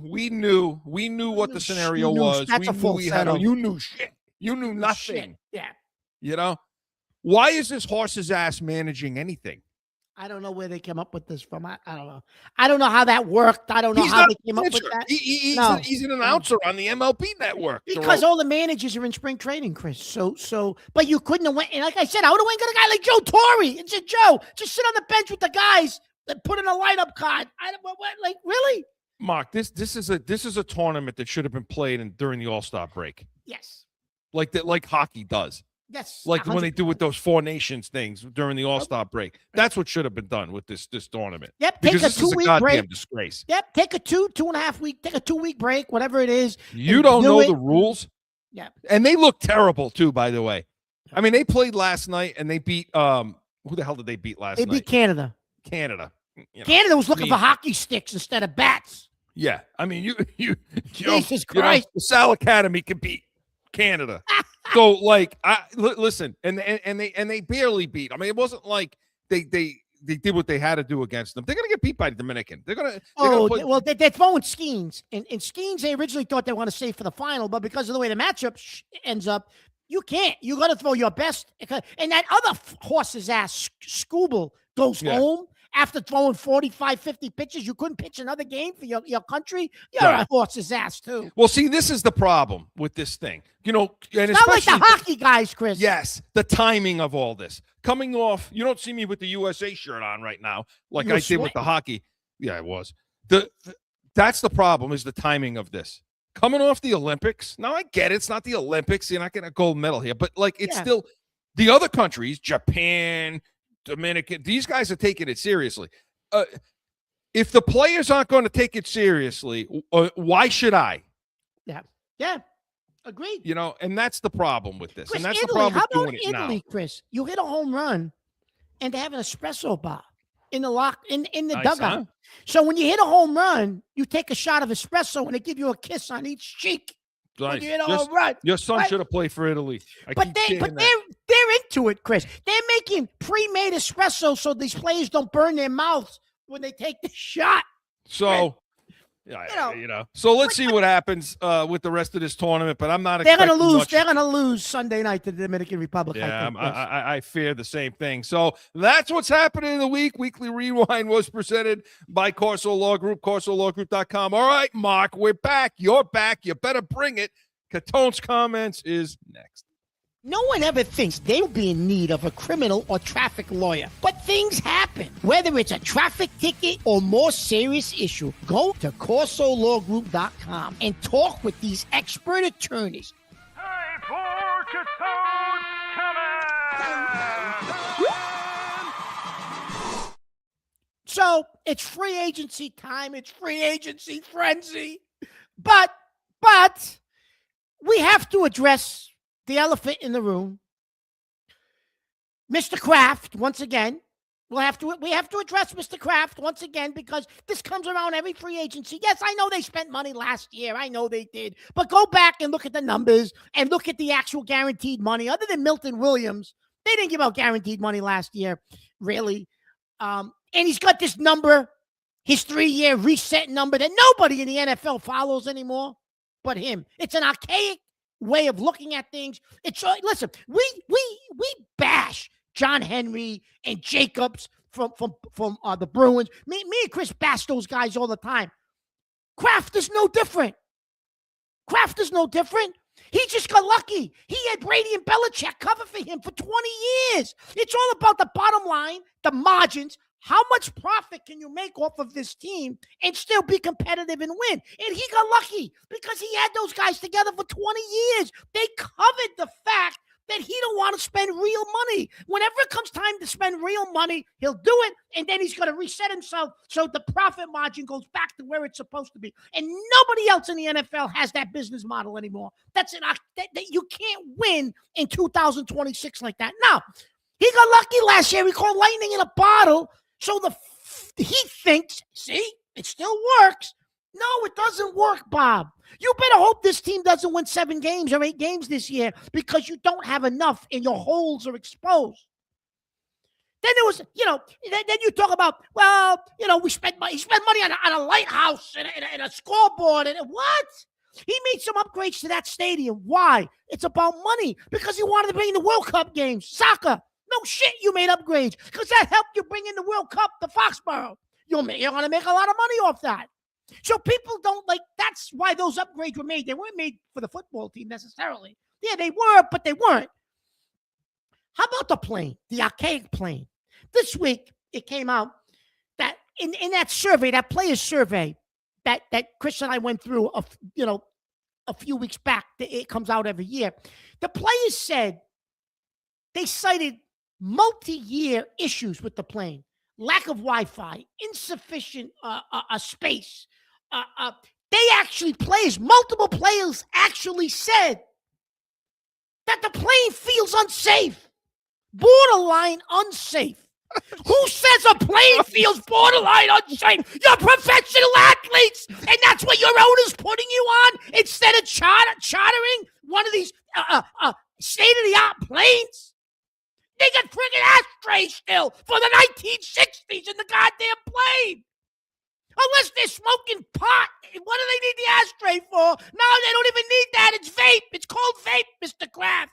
We knew what the scenario was. That's a full setup. You knew shit. You knew nothing. Shit. Yeah. You know, why is this horse's ass managing anything? I don't know where they came up with this from. I don't know. I don't know how that worked. I don't know how they came up with that. He's an announcer on the MLB network. Because all the managers are in spring training, Chris. So, but you couldn't have went. And like I said, I would have went to a guy like Joe Torre and said, Joe, just sit on the bench with the guys that put in a lineup card. Like really? Mark, this is a tournament that should have been played during the All-Star break. Yes. Like hockey does. Yes. Like 100%. when they do with those Four Nations things during the All-Star break. That's what should have been done with this tournament. Yep. Because take a 2-week break. Disgrace. Yep. Take a 2.5 week, take a 2-week break, whatever it is. You don't know the rules. Yeah. And they look terrible too, by the way. I mean, they played last night and they beat who the hell did they beat last night? They beat Canada. Canada. Canada was looking for hockey sticks instead of bats. Yeah. I mean, Jesus Christ. The Sal Academy can beat Canada. So like listen, and they barely beat. I mean, it wasn't like they did what they had to do against them. They're gonna get beat by the Dominican. They're throwing Skeens. And Skeens, they originally thought they want to save for the final, but because of the way the matchup ends up, you can't. You got to throw your best. And that other horse's ass, Scooble, goes home after throwing 45, 50 pitches. You couldn't pitch another game for your country. You're a horse's ass, too. Well, see, this is the problem with this thing. And it's not like the hockey guys, Chris. Yes, the timing of all this. Coming off, you don't see me with the USA shirt on right now, like I did with the hockey. Yeah, I was. That's the problem, is the timing of this. Coming off the Olympics. Now, I get it. It's not the Olympics. You're not getting a gold medal here. But, it's still the other countries, Japan, Dominican, these guys are taking it seriously. If the players aren't going to take it seriously, why should I? Yeah. Agreed. And that's the problem with this. Chris, and that's Italy, the problem with doing it now. Chris? You hit a home run and they have an espresso bar in the in the Nice, dugout. huh? So when you hit a home run, you take a shot of espresso and they give you a kiss on each cheek. Nice. When you hit a home run. Your son should have played for Italy. But they're into it, Chris. They're making pre-made espresso so these players don't burn their mouths when they take the shot. So, so let's see what happens with the rest of this tournament. But I'm not. They're going to lose. Much. They're going to lose Sunday night to the Dominican Republic. Yeah, I fear the same thing. So that's what's happening in the week. Weekly Rewind was presented by Corso Law Group, CorsoLawGroup.com. All right, Mark, we're back. You're back. You better bring it. Catone's comments is next. No one ever thinks they'll be in need of a criminal or traffic lawyer. But things happen. Whether it's a traffic ticket or more serious issue, go to CorsoLawGroup.com and talk with these expert attorneys. Time for Catone's comments! So, it's free agency time. It's free agency frenzy. But we have to address the elephant in the room, Mr. Kraft, once again. We have to address Mr. Kraft once again because this comes around every free agency. Yes, I know they spent money last year. I know they did. But go back and look at the numbers and look at the actual guaranteed money. Other than Milton Williams, they didn't give out guaranteed money last year, really. And he's got this number, his 3-year reset number that nobody in the NFL follows anymore but him. It's an archaic way of looking at things. Listen, we bash John Henry and Jacobs from the Bruins. Me and Chris bash those guys all the time. Kraft is no different. He just got lucky. He had Brady and Belichick cover for him for 20 years. It's all about the bottom line, the margins. How much profit can you make off of this team and still be competitive and win? And he got lucky because he had those guys together for 20 years. They covered the fact that he don't want to spend real money. Whenever it comes time to spend real money, he'll do it, and then he's going to reset himself so the profit margin goes back to where it's supposed to be. And nobody else in the NFL has that business model anymore. That's it. That you can't win in 2026 like that. Now, he got lucky last year. He called lightning in a bottle. So he thinks, see, it still works. No, it doesn't work, Bob. You better hope this team doesn't win 7 games or 8 games this year because you don't have enough and your holes are exposed. Then there was, then you talk about, we spent money. He spent money on a lighthouse and a scoreboard. And what? He made some upgrades to that stadium. Why? It's about money because he wanted to bring the World Cup games, soccer. No shit, you made upgrades because that helped you bring in the World Cup to Foxborough. You're going to make a lot of money off that. So people don't like, that's why those upgrades were made. They weren't made for the football team necessarily. Yeah, they were, but they weren't. How about the plane, the archaic plane? This week, it came out that in that survey, that players survey that Chris and I went through, a few weeks back, it comes out every year. The players said they cited multi-year issues with the plane, lack of Wi-Fi, insufficient space. Multiple players actually said that the plane feels unsafe, borderline unsafe. Who says a plane feels borderline unsafe? You're professional athletes, and that's what your owner's putting you on instead of chartering one of these state-of-the-art planes. They got friggin' ashtrays still for the 1960s in the goddamn plane. Unless they're smoking pot, what do they need the ashtray for? No, they don't even need that. It's vape. It's called vape, Mr. Kraft.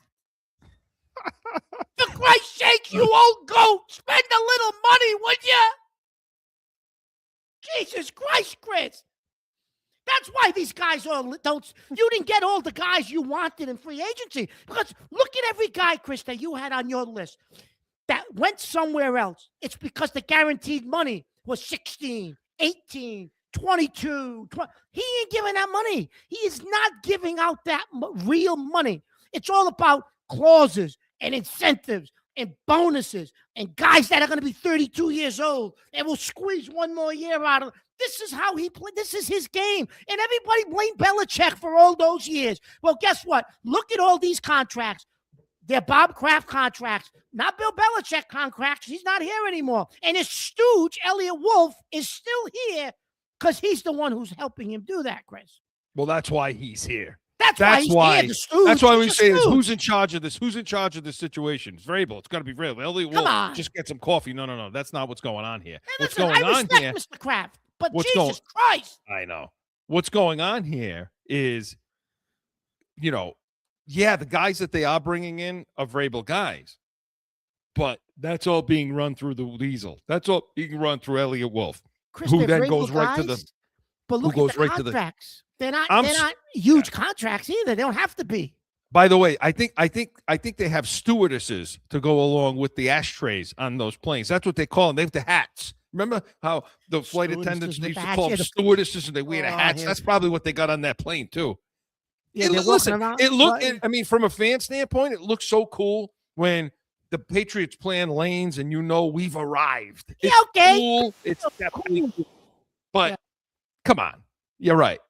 For Christ's sake, you old goat, spend a little money, would you? Jesus Christ, Chris. That's why these guys you didn't get all the guys you wanted in free agency. Because look at every guy, Chris, that you had on your list that went somewhere else. It's because the guaranteed money was 16, 18, 22, 20. He ain't giving that money. He is not giving out that real money. It's all about clauses and incentives and bonuses and guys that are going to be 32 years old and will squeeze one more year out of them. This is how he played. This is his game. And everybody blamed Belichick for all those years. Well, guess what? Look at all these contracts. They're Bob Kraft contracts, not Bill Belichick contracts. He's not here anymore. And his stooge, Elliot Wolf, is still here because he's the one who's helping him do that, Chris. Well, that's why he's here. That's why we say is who's in charge of this? Who's in charge of this situation? It's Vrabel. It's got to be Vrabel. Elliot Wolf, just get some coffee. No. That's not what's going on here. Hey, listen, I respect Mr. Kraft, but Jesus Christ. I know. What's going on here is, the guys that they are bringing in are Vrabel guys, but that's all being run through the Diesel. That's all being run through Elliot Wolf, Chris, who then Vrabel goes right guys, to the. But look at the contracts. They're not huge contracts either. They don't have to be. By the way, I think they have stewardesses to go along with the ashtrays on those planes. That's what they call them. They have the hats. Remember how the flight attendants, they used to call them stewardesses and they wear the hats? That's probably what they got on that plane too. Yeah, from a fan standpoint, it looks so cool when the Patriots plan lanes and we've arrived. It's cool. It's definitely cool. But come on. You're right.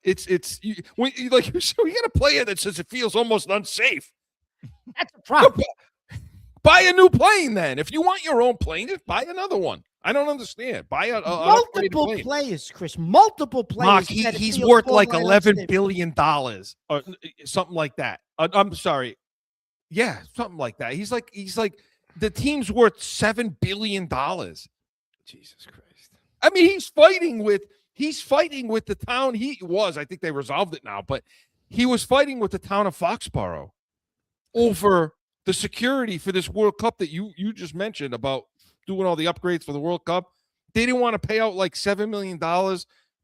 When you got a player that says it feels almost unsafe. That's a problem. Buy a new plane then. If you want your own plane, just buy another one. I don't understand. Buy a multiple players, Chris. Multiple players. Mark, he's worth like $11 billion or something like that. I'm sorry. Yeah, something like that. He's like the team's worth $7 billion. Jesus Christ. I mean, he's fighting with the town he was. I think they resolved it now, but he was fighting with the town of Foxborough over the security for this World Cup that you just mentioned about doing all the upgrades for the World Cup. They didn't want to pay out like $7 million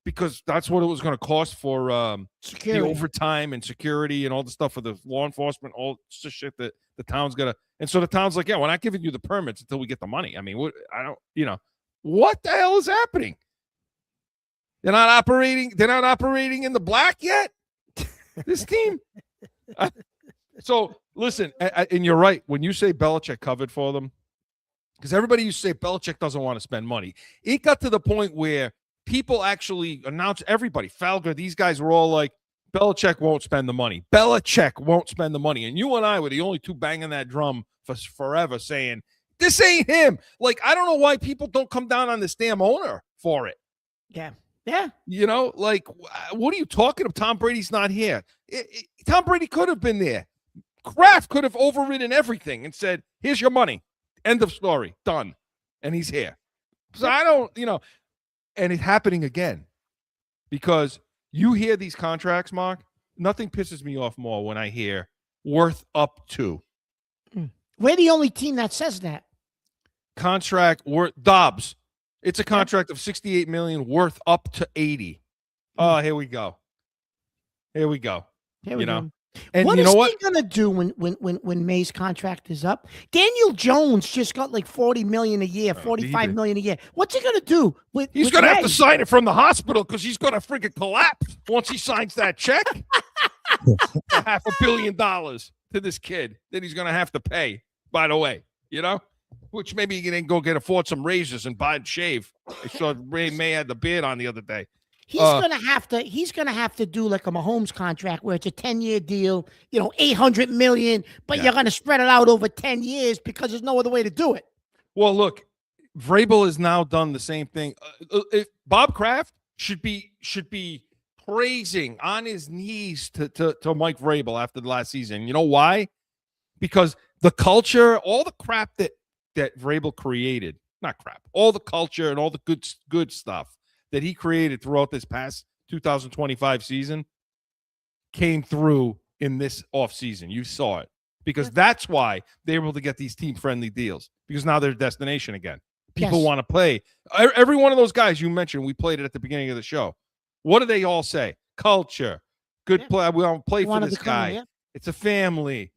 because that's what it was going to cost for the overtime and security and all the stuff for the law enforcement, all the shit that the town's going to. And so the town's like, yeah, we're not giving you the permits until we get the money. I mean, what the hell is happening? They're not operating in the black yet. This team. So listen, and you're right when you say Belichick covered for them, because everybody used to say Belichick doesn't want to spend money. It got to the point where people actually announced, everybody, Falger, these guys were all like, Belichick won't spend the money. Belichick won't spend the money. And you and I were the only two banging that drum for forever saying, this ain't him. Like, I don't know why people don't come down on this damn owner for it. Yeah. Yeah. What are you talking about? Tom Brady's not here. Tom Brady could have been there. Kraft could have overridden everything and said, here's your money. End of story. Done. And he's here. So I don't, and it's happening again because you hear these contracts, Mark. Nothing pisses me off more when I hear worth up to. We're the only team that says that. contract worth Dobbs. It's a contract of $68 million worth up to $80. Oh, here we go. Here we go. Here we go. And what you know is he gonna do when May's contract is up? Daniel Jones just got like $40 million a year, $45 million a year. What's he gonna do with? He's with gonna May? have to sign it from the hospital because he's gonna freaking collapse once he signs that check. $500 million to this kid that he's gonna have to pay. By the way, which maybe he can go afford some razors and buy and shave. I saw Ray May had the beard on the other day. He's gonna have to do like a Mahomes contract where it's a 10-year deal, $800 million, but you're gonna spread it out over 10 years because there's no other way to do it. Well, look, Vrabel has now done the same thing. Bob Kraft should be praising on his knees to Mike Vrabel after the last season. You know why? Because the culture, all the crap that Vrabel created, not crap, all the culture and all the good stuff that he created throughout this past 2025 season came through in this offseason. You saw it. Because that's why they were able to get these team-friendly deals. Because now they're a destination again. People want to play. Every one of those guys you mentioned, we played it at the beginning of the show. What do they all say? Culture. Good play. We want to play for this guy. It's a family.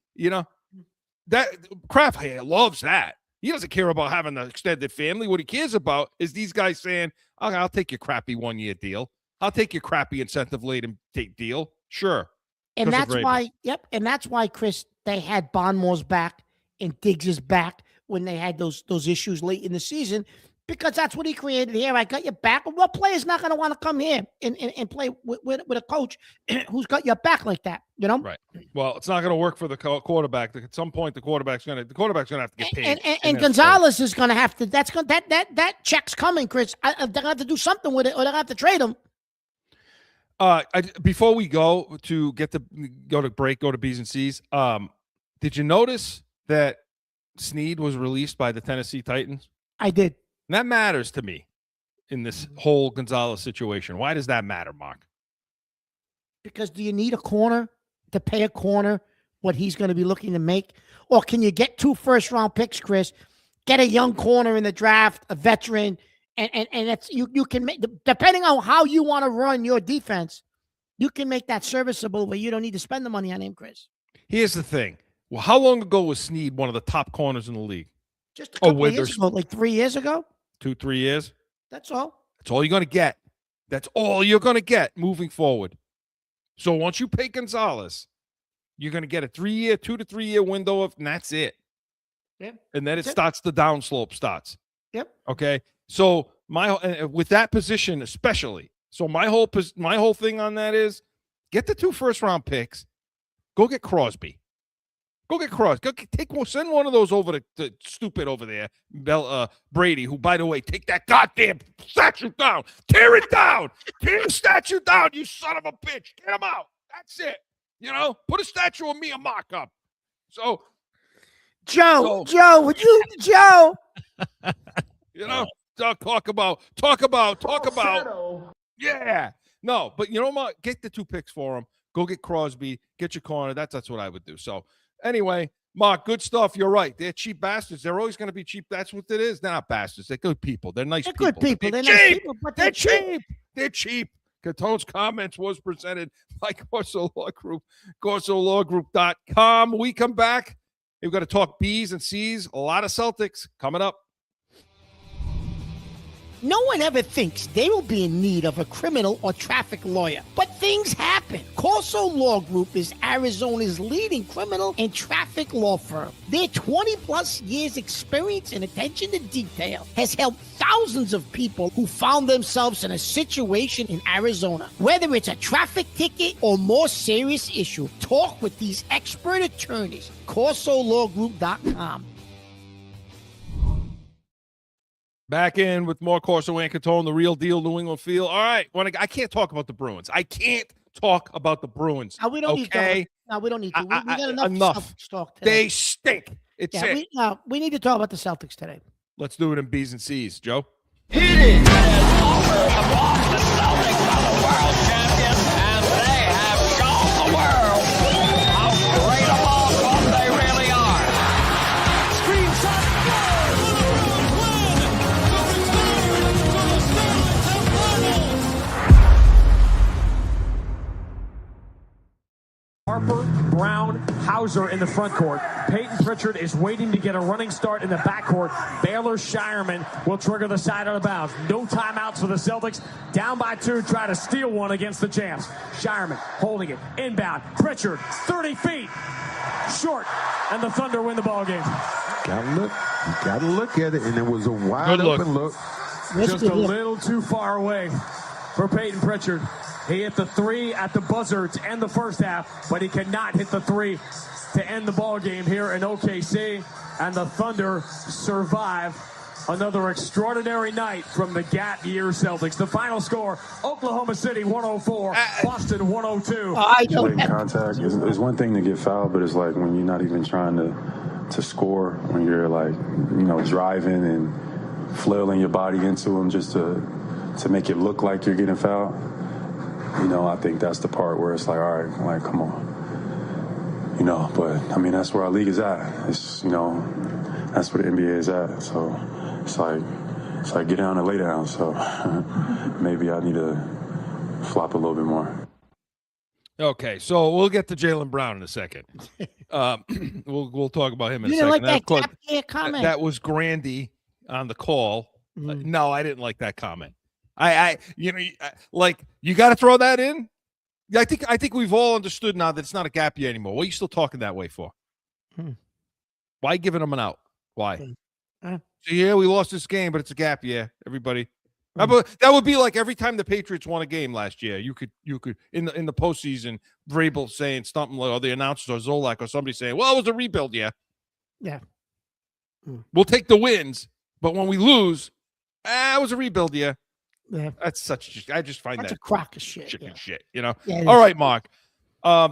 That Kraft loves that. He doesn't care about having an extended family. What he cares about is these guys saying, okay, I'll take your crappy 1-year deal. I'll take your crappy incentive-laden deal. Sure. And that's why, and that's why, Chris, they had Bondmore's back and Diggs' back when they had those issues late in the season, because that's what he created here. I got your back. What player's not going to want to come here and play with a coach who's got your back like that? Right. Well, it's not going to work for the quarterback. At some point, the quarterback's going to have to get paid. And Gonzalez is going to have to. That check's coming, Chris. They're going to have to do something with it, or they're going to have to trade him. Before we go to break, go to B's and C's. Did you notice that Snead was released by the Tennessee Titans? I did. And that matters to me in this whole Gonzalez situation. Why does that matter, Mark? Because do you need a corner to pay a corner what he's going to be looking to make? Or can you get 2 first-round picks, Chris? Get a young corner in the draft, a veteran, and that's you can make, depending on how you want to run your defense, you can make that serviceable where you don't need to spend the money on him, Chris. Here's the thing. Well, how long ago was Snead one of the top corners in the league? Just a couple of years ago, like 3 years ago. 2-3 years. That's all. That's all you're going to get. That's all you're going to get moving forward. So once you pay Gonzalez, you're going to get a 2 to 3 year window and that's it. Yep. And then starts the downslope starts. Yep. Okay. So with that position especially, so my whole thing on that is get the 2 first-round picks. Go get Crosby. Send one of those over to stupid over there, Brady, who, by the way, take that goddamn statue down. Tear it down. Tear the statue down, you son of a bitch. Get him out. That's it. Put a statue of me and Mark up. So, Joe, would you, talk about. Yeah. No, but what? Get the 2 picks for him. Go get Crosby. Get your corner. That's what I would do. So, anyway, Mark, good stuff. You're right. They're cheap bastards. They're always going to be cheap. That's what it is. They're not bastards. They're good people. They're nice people. They're good people. They're cheap. Nice people, but they're cheap. They're cheap. Catone's comments was presented by Corso Law Group, CorsoLawGroup.com. We come back. We've got to talk B's and C's. A lot of Celtics coming up. No one ever thinks they will be in need of a criminal or traffic lawyer, but things happen. Corso Law Group is Arizona's leading criminal and traffic law firm. Their 20-plus years experience and attention to detail has helped thousands of people who found themselves in a situation in Arizona. Whether it's a traffic ticket or more serious issue, talk with these expert attorneys. CorsoLawGroup.com. Back in with more Corso and Catone, the real deal, New England feel. All right, I can't talk about the Bruins. I can't talk about the Bruins. No, we don't need to. No, we don't need to. We got enough Celtics talk today. They stink. We need to talk about the Celtics today. Let's do it in B's and C's. Joe? Hit it! The Boston Celtics are the world champions, and they have shown the world how great a ball club they really are. Screen shot, Harper, Brown, Hauser in the front court. Peyton Pritchard is waiting to get a running start in the backcourt. Baylor Shireman will trigger the side out of bounds. No timeouts for the Celtics. Down by 2, try to steal one against the champs. Shireman holding it. Inbound. Pritchard, 30 feet. Short. And the Thunder win the ball game. Gotta look at it, and it was a wide open look. Just a little too far away for Peyton Pritchard. He hit the 3 at the buzzer to end the first half, but he cannot hit the 3 to end the ball game here in OKC. And the Thunder survive another extraordinary night from the Gap Year Celtics. The final score, Oklahoma City 104, Boston 102. Blatant contact is one thing to get fouled, but it's like when you're not even trying to score, when you're like, driving and flailing your body into them just to make it look like you're getting fouled. I think that's the part where it's like, all right, like, come on. But I mean, that's where our league is at. It's, that's where the NBA is at. So it's like get down and lay down. So maybe I need to flop a little bit more. Okay, so we'll get to Jaylen Brown in a second. We'll talk about him in a second. Like that comment. That was Grandy on the call. No, I didn't like that comment. You got to throw that in. I think we've all understood now that it's not a gap year anymore. What are you still talking that way for? Why giving them an out? Why? So yeah, we lost this game, but it's a gap year. Everybody, that would be like every time the Patriots won a game last year. You could in the postseason, Vrabel saying something like, or the announcers or Zolak or somebody saying, "Well, it was a rebuild year." Yeah, we'll take the wins, but when we lose, it was a rebuild year. Yeah, that's I just find that's that a crock of shit. Chicken shit, Yeah, all right, Mark.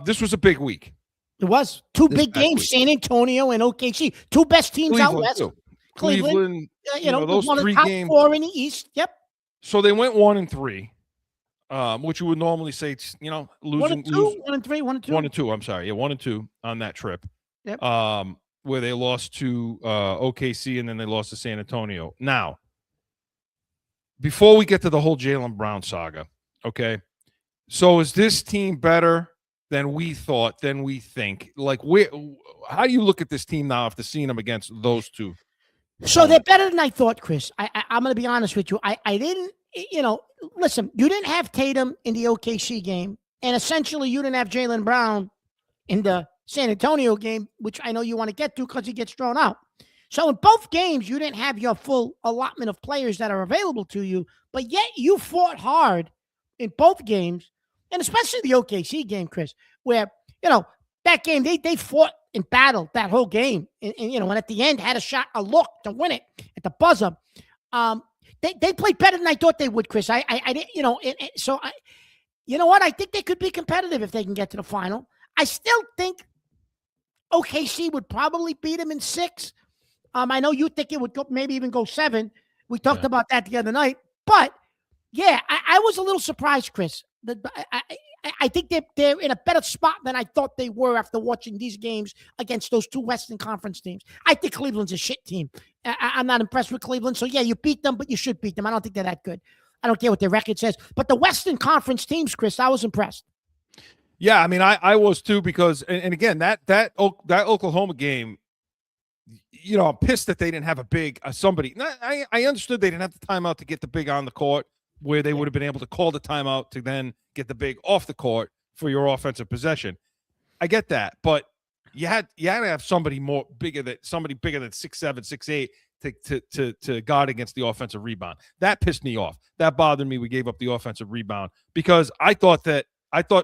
This was a big week. It was two big games: San Antonio and OKC, two best teams Cleveland, out west. Too. Cleveland, those one of the 3 top games. 4 in the East. Yep. So they went 1-3, which you would normally say, losing 1-2, 1-3, 1-2. 1-2. I'm sorry, 1-2 on that trip. Yep. Where they lost to OKC and then they lost to San Antonio. Now, before we get to the whole Jaylen Brown saga, okay? So is this team better than we thought, than we think? Like, how do you look at this team now after seeing them against those two? So they're better than I thought, Chris. I'm going to be honest with you. I didn't, listen, you didn't have Tatum in the OKC game, and essentially you didn't have Jaylen Brown in the San Antonio game, which I know you want to get to because he gets thrown out. So in both games, you didn't have your full allotment of players that are available to you, but yet you fought hard in both games, and especially the OKC game, Chris, where, that game, they fought and battled that whole game. And and at the end had a look to win it at the buzzer. They played better than I thought they would, Chris. I didn't, so you know what? I think they could be competitive if they can get to the final. I still think OKC would probably beat them in 6. I know you think it would maybe even go 7. We talked about that the other night. But, yeah, I was a little surprised, Chris. I think they're in a better spot than I thought they were after watching these games against those 2 Western Conference teams. I think Cleveland's a shit team. I'm not impressed with Cleveland. So, yeah, you beat them, but you should beat them. I don't think they're that good. I don't care what their record says. But the Western Conference teams, Chris, I was impressed. Yeah, I mean, I was too because, and again, that Oklahoma game, I'm pissed that they didn't have a big somebody. I understood they didn't have the timeout to get the big on the court where they would have been able to call the timeout to then get the big off the court for your offensive possession. I get that, but you had to have somebody bigger than 6'7", 6'8" to guard against the offensive rebound. That pissed me off. That bothered me. We gave up the offensive rebound because I thought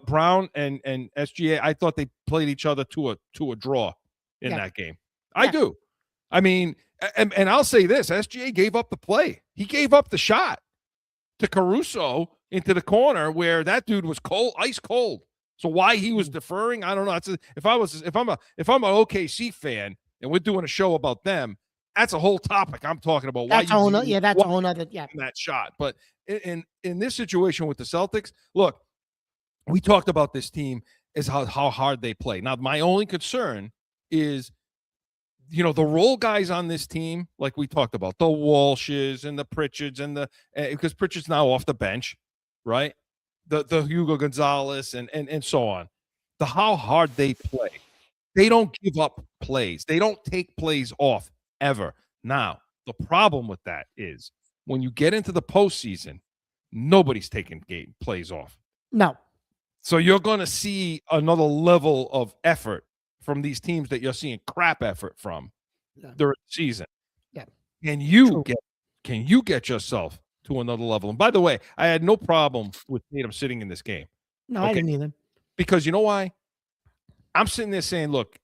Brown and SGA, I thought they played each other to a draw in that game. I do. I mean, and I'll say this, SGA gave up the play. He gave up the shot to Caruso into the corner where that dude was ice cold. So why he was deferring, I don't know. If I'm an OKC fan and we're doing a show about them, that's a whole topic I'm talking about. That's a whole other that shot. But in this situation with the Celtics, look, we talked about this team is how hard they play. Now, my only concern is, the role guys on this team, like we talked about, the Walshes and the Pritchards because Pritchard's now off the bench, right? The Hugo Gonzalez and so on. how hard they play. They don't give up plays. They don't take plays off ever. Now, the problem with that is when you get into the postseason, nobody's taking plays off. No. So you're going to see another level of effort from these teams that you're seeing crap effort from during the season. Yeah. Can you get yourself to another level? And by the way, I had no problem with Tatum sitting in this game. No, I didn't either. Because you know why? I'm sitting there saying, look,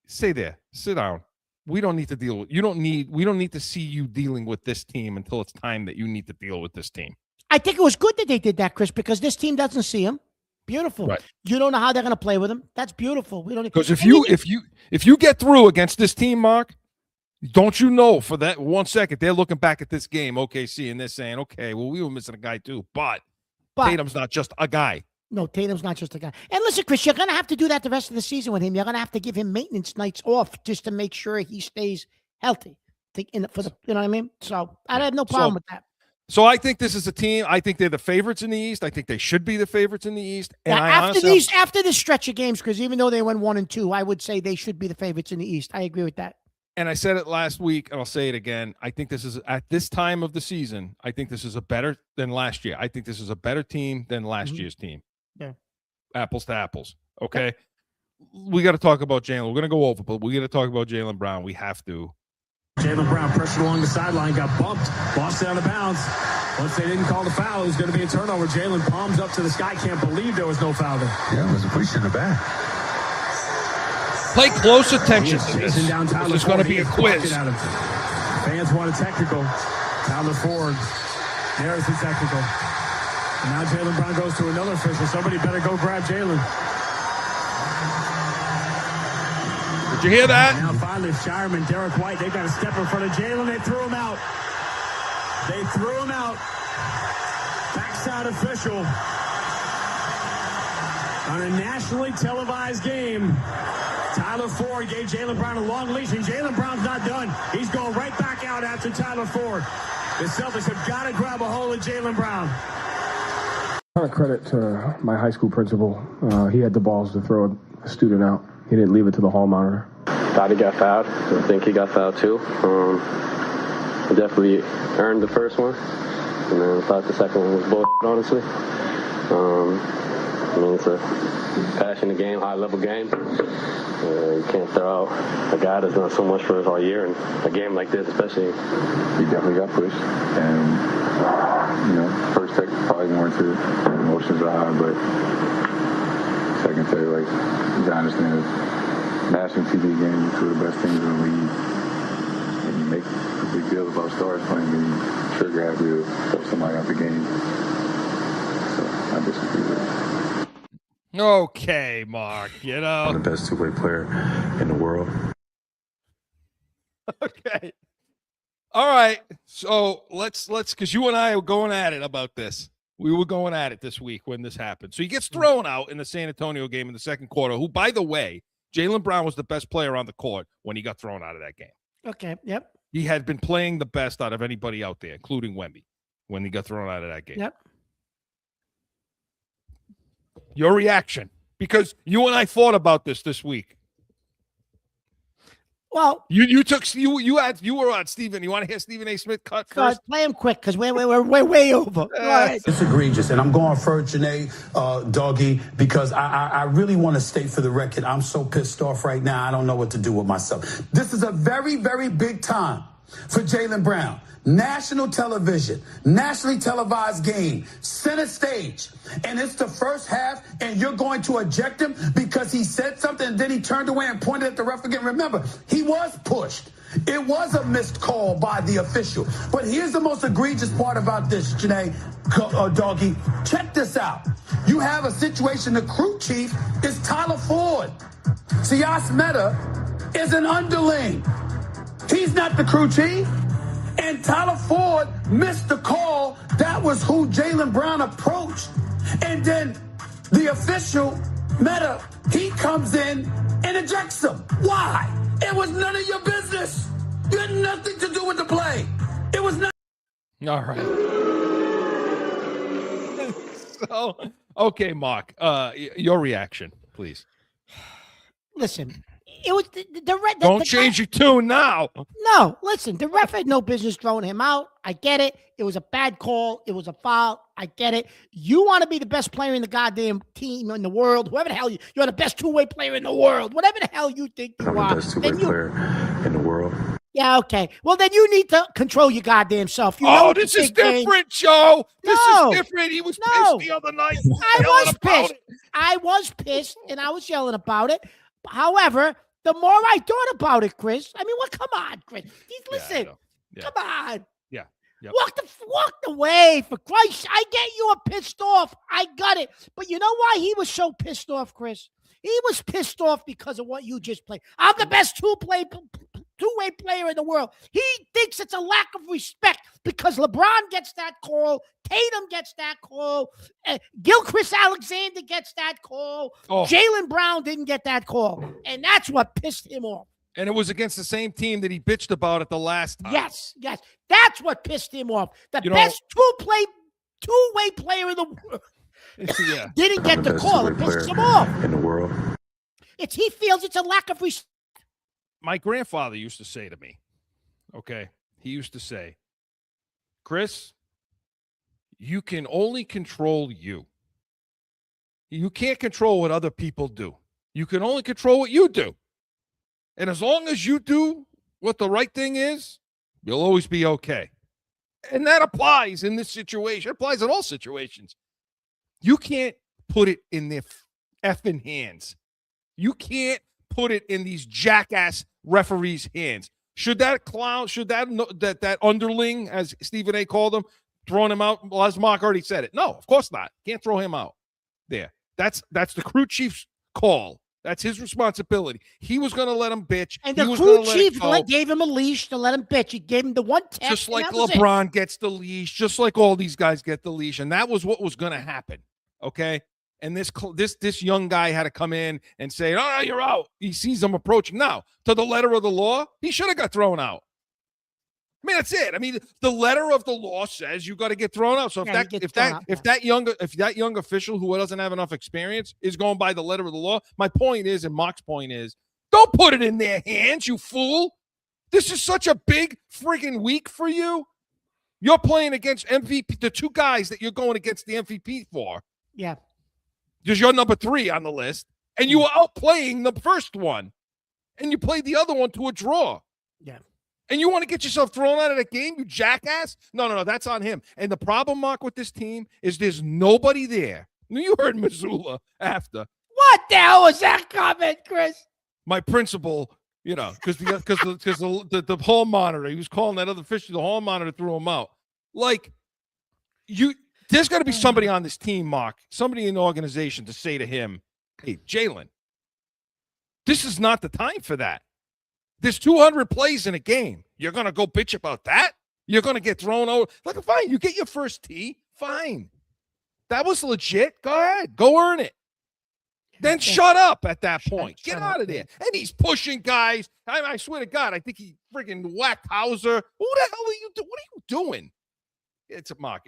stay there, sit down. We don't need to deal with we don't need to see you dealing with this team until it's time that you need to deal with this team. I think it was good that they did that, Chris, because this team doesn't see him. Beautiful. Right. You don't know how they're going to play with him. That's beautiful. We don't because if you get through against this team, Mark, don't you know for that 1 second they're looking back at this game, OKC, and they're saying, okay, well, we were missing a guy too, but Tatum's not just a guy. No, Tatum's not just a guy. And listen, Chris, you're going to have to do that the rest of the season with him. You're going to have to give him maintenance nights off just to make sure he stays healthy. You know what I mean? So I have no problem with that. So I think this is a team. I think they're the favorites in the East. I think they should be the favorites in the East. And after this stretch of games, because even though they went 1-2, I would say they should be the favorites in the East. I agree with that. And I said it last week, and I'll say it again. I think this is at this time of the season. I think this is a better than last year. I think this is a better team than last year's team. Yeah. Apples to apples. Okay. We got to talk about Jaylen. We're going to go over, but we got to talk about Jaylen Brown. We have to. Jaylen Brown pressured along the sideline, got bumped, lost it out of bounds. Once they didn't call the foul, it was going to be a turnover. Jaylen palms up to the sky. Can't believe there was no foul there. Yeah, it was a push in the back. Play close attention to this. This is going to be a quiz. Fans want a technical. Tyler Ford. There's the technical. And now Jaylen Brown goes to another official. Somebody better go grab Jaylen. Did you hear that? And now finally, Shireman, Derek White, they got to step in front of Jaylen. They threw him out. They threw him out. Backside official. On a nationally televised game, Tyler Ford gave Jaylen Brown a long leash, and Jaylen Brown's not done. He's going right back out after Tyler Ford. The Celtics have got to grab a hold of Jaylen Brown. A lot of credit to my high school principal. He had the balls to throw a student out. He didn't leave it to the hall monitor. Thought he got fouled. I think he got fouled too. He definitely earned the first one. And then I thought the second one was bullshit, honestly. I mean, it's a passionate game, high-level game. You can't throw out a guy that's done so much for us all year, and a game like this especially. He definitely got pushed. And, you know, first take probably warranted. Emotions are high, but second take, like, you gotta understand that national TV game, two of the best teams in the league. And you make a big deal about stars playing, and you trigger happy to throw somebody out the game. So I disagree with it. Okay, Mark, you know. One of the best two-way player in the world. Okay. All right. So let's because you and I were going at it about this. We were going at it this week when this happened. So he gets thrown out in the San Antonio game in the second quarter, who, by the way, Jaylen Brown was the best player on the court when he got thrown out of that game. Okay, yep. He had been playing the best out of anybody out there, including Wemby, when he got thrown out of that game. Yep. Your reaction, because you and I thought about this week. Well, you were on Stephen. You want to hear Stephen A. Smith cut first? Play him quick because we're way over. Right. It's egregious, and I'm going for Janae, Doggy, because I really want to state for the record, I'm so pissed off right now. I don't know what to do with myself. This is a very, very big time for Jaylen Brown. National television, nationally televised game, center stage, and it's the first half, and you're going to eject him because he said something, and then he turned away and pointed at the ref again. Remember, he was pushed. It was a missed call by the official. But here's the most egregious part about this, Janae, Doggy. Check this out. You have a situation, the crew chief is Tyler Ford. Sias Mehta is an underling. He's not the crew chief. And Tyler Ford missed the call. That was who Jaylen Brown approached. And then the official, Mehta, he comes in and ejects him. Why? It was none of your business. You had nothing to do with the play. It was not. All right. So, okay, Mark, your reaction, please. Listen, it was Don't change your tune now. No, listen, the ref had no business throwing him out. I get it. It was a bad call. It was a foul. I get it. You want to be the best player in the goddamn team in the world, whoever the hell you're the best two-way player in the world, whatever the hell you think you I'm are. the best two-way player in the world. Yeah, okay. Well, then you need to control your goddamn self. You know this is different, Joe. This is different. He was pissed the other night. I was pissed. I was pissed, and I was yelling about it. However, the more I thought about it, Chris, I mean, well, come on, Chris. Listen, come on. Yeah. Yep. Walk away, for Christ. I get you are pissed off. I got it. But you know why he was so pissed off, Chris? He was pissed off because of what you just played. I'm the best two-way player in the world. He thinks it's a lack of respect because LeBron gets that call, Tatum gets that call, Gilchrist Alexander gets that call, Jaylen Brown didn't get that call, and that's what pissed him off. And it was against the same team that he bitched about it the last time. Yes. That's what pissed him off. The best two-way player in the world didn't get the call. It pissed him off. In the world. He feels it's a lack of respect. My grandfather used to say to me, he used to say, Chris, you can only control you. You can't control what other people do. You can only control what you do. And as long as you do what the right thing is, you'll always be okay. And that applies in this situation. It applies in all situations. You can't put it in their effing hands. You can't put it in these jackass referees' hands. Should that clown, that underling, as Stephen A. called him, throwing him out? Well, as Mark already said it. No, of course not. Can't throw him out. There. That's the crew chief's call. That's his responsibility. He was going to let him bitch. And the crew chief gave him a leash to let him bitch. He gave him the one test. Just like LeBron gets the leash, just like all these guys get the leash. And that was what was going to happen. Okay? And this young guy had to come in and say, "Oh, you're out." He sees him approaching. Now, to the letter of the law, he should have got thrown out. I mean, that's it. I mean, the letter of the law says you got to get thrown out. So if that young official who doesn't have enough experience is going by the letter of the law, my point is, and Mark's point is, don't put it in their hands, you fool. This is such a big friggin' week for you. You're playing against MVP, the two guys that you're going against the MVP for. Yeah. Because you're number 3 on the list, and you were outplaying the first one, and you played the other one to a draw. Yeah. And you want to get yourself thrown out of the game, you jackass? No, that's on him. And the problem, Mark, with this team is there's nobody there. You heard Missoula after. What the hell was that comment, Chris? My principal, because the hall monitor, he was calling that other official, the hall monitor threw him out. There's got to be somebody on this team, Mark, somebody in the organization to say to him, "Hey, Jaylen, this is not the time for that. There's 200 plays in a game. You're going to go bitch about that? You're going to get thrown out? Fine, you get your first tee. Fine. That was legit. Go ahead. Go earn it. Then shut up at that point. Get out of there." And he's pushing guys. I swear to God, I think he freaking whacked Hauser. Who the hell are you doing? What are you doing? It's a Mark.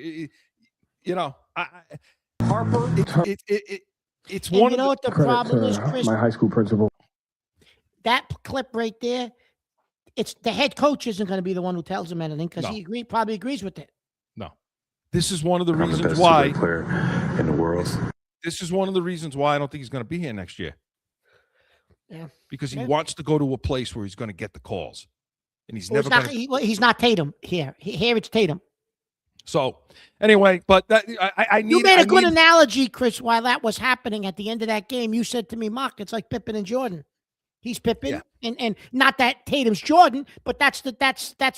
Harper. It's one. You know what the problem is, Chris? My high school principal. That clip right there, it's the head coach isn't going to be the one who tells him anything because he probably agrees with it. No, this is one of the I'm reasons the best why player in the world. This is one of the reasons why I don't think he's going to be here next year. Yeah, because he wants to go to a place where he's going to get the calls, and he's never. He's not Tatum here. Here it's Tatum. So anyway, but I need. You made a good analogy, Chris. While that was happening at the end of that game, you said to me, "Mark, it's like Pippen and Jordan." He's Pippen, and not that Tatum's Jordan, but that's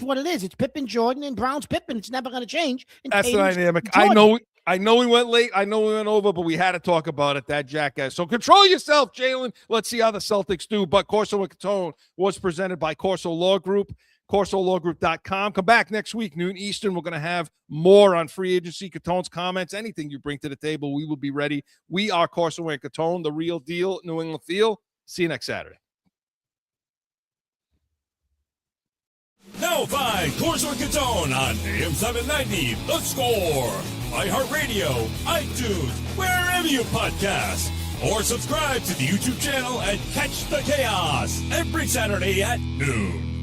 what it is. It's Pippen, Jordan, and Brown's Pippen. It's never going to change. That's the dynamic. Jordan. I know we went late. I know we went over, but we had to talk about it. That jackass. So control yourself, Jaylen. Let's see how the Celtics do. But Corso and Catone was presented by Corso Law Group. CorsoLawGroup.com. Come back next week, noon Eastern. We're going to have more on free agency, Catone's comments, anything you bring to the table. We will be ready. We are Corso and Catone, the real deal, New England Feel. See you next Saturday. Now find Corso and Catone on AM 790, The Score, iHeartRadio, iTunes, wherever you podcast. or subscribe to the YouTube channel and catch the chaos every Saturday at noon.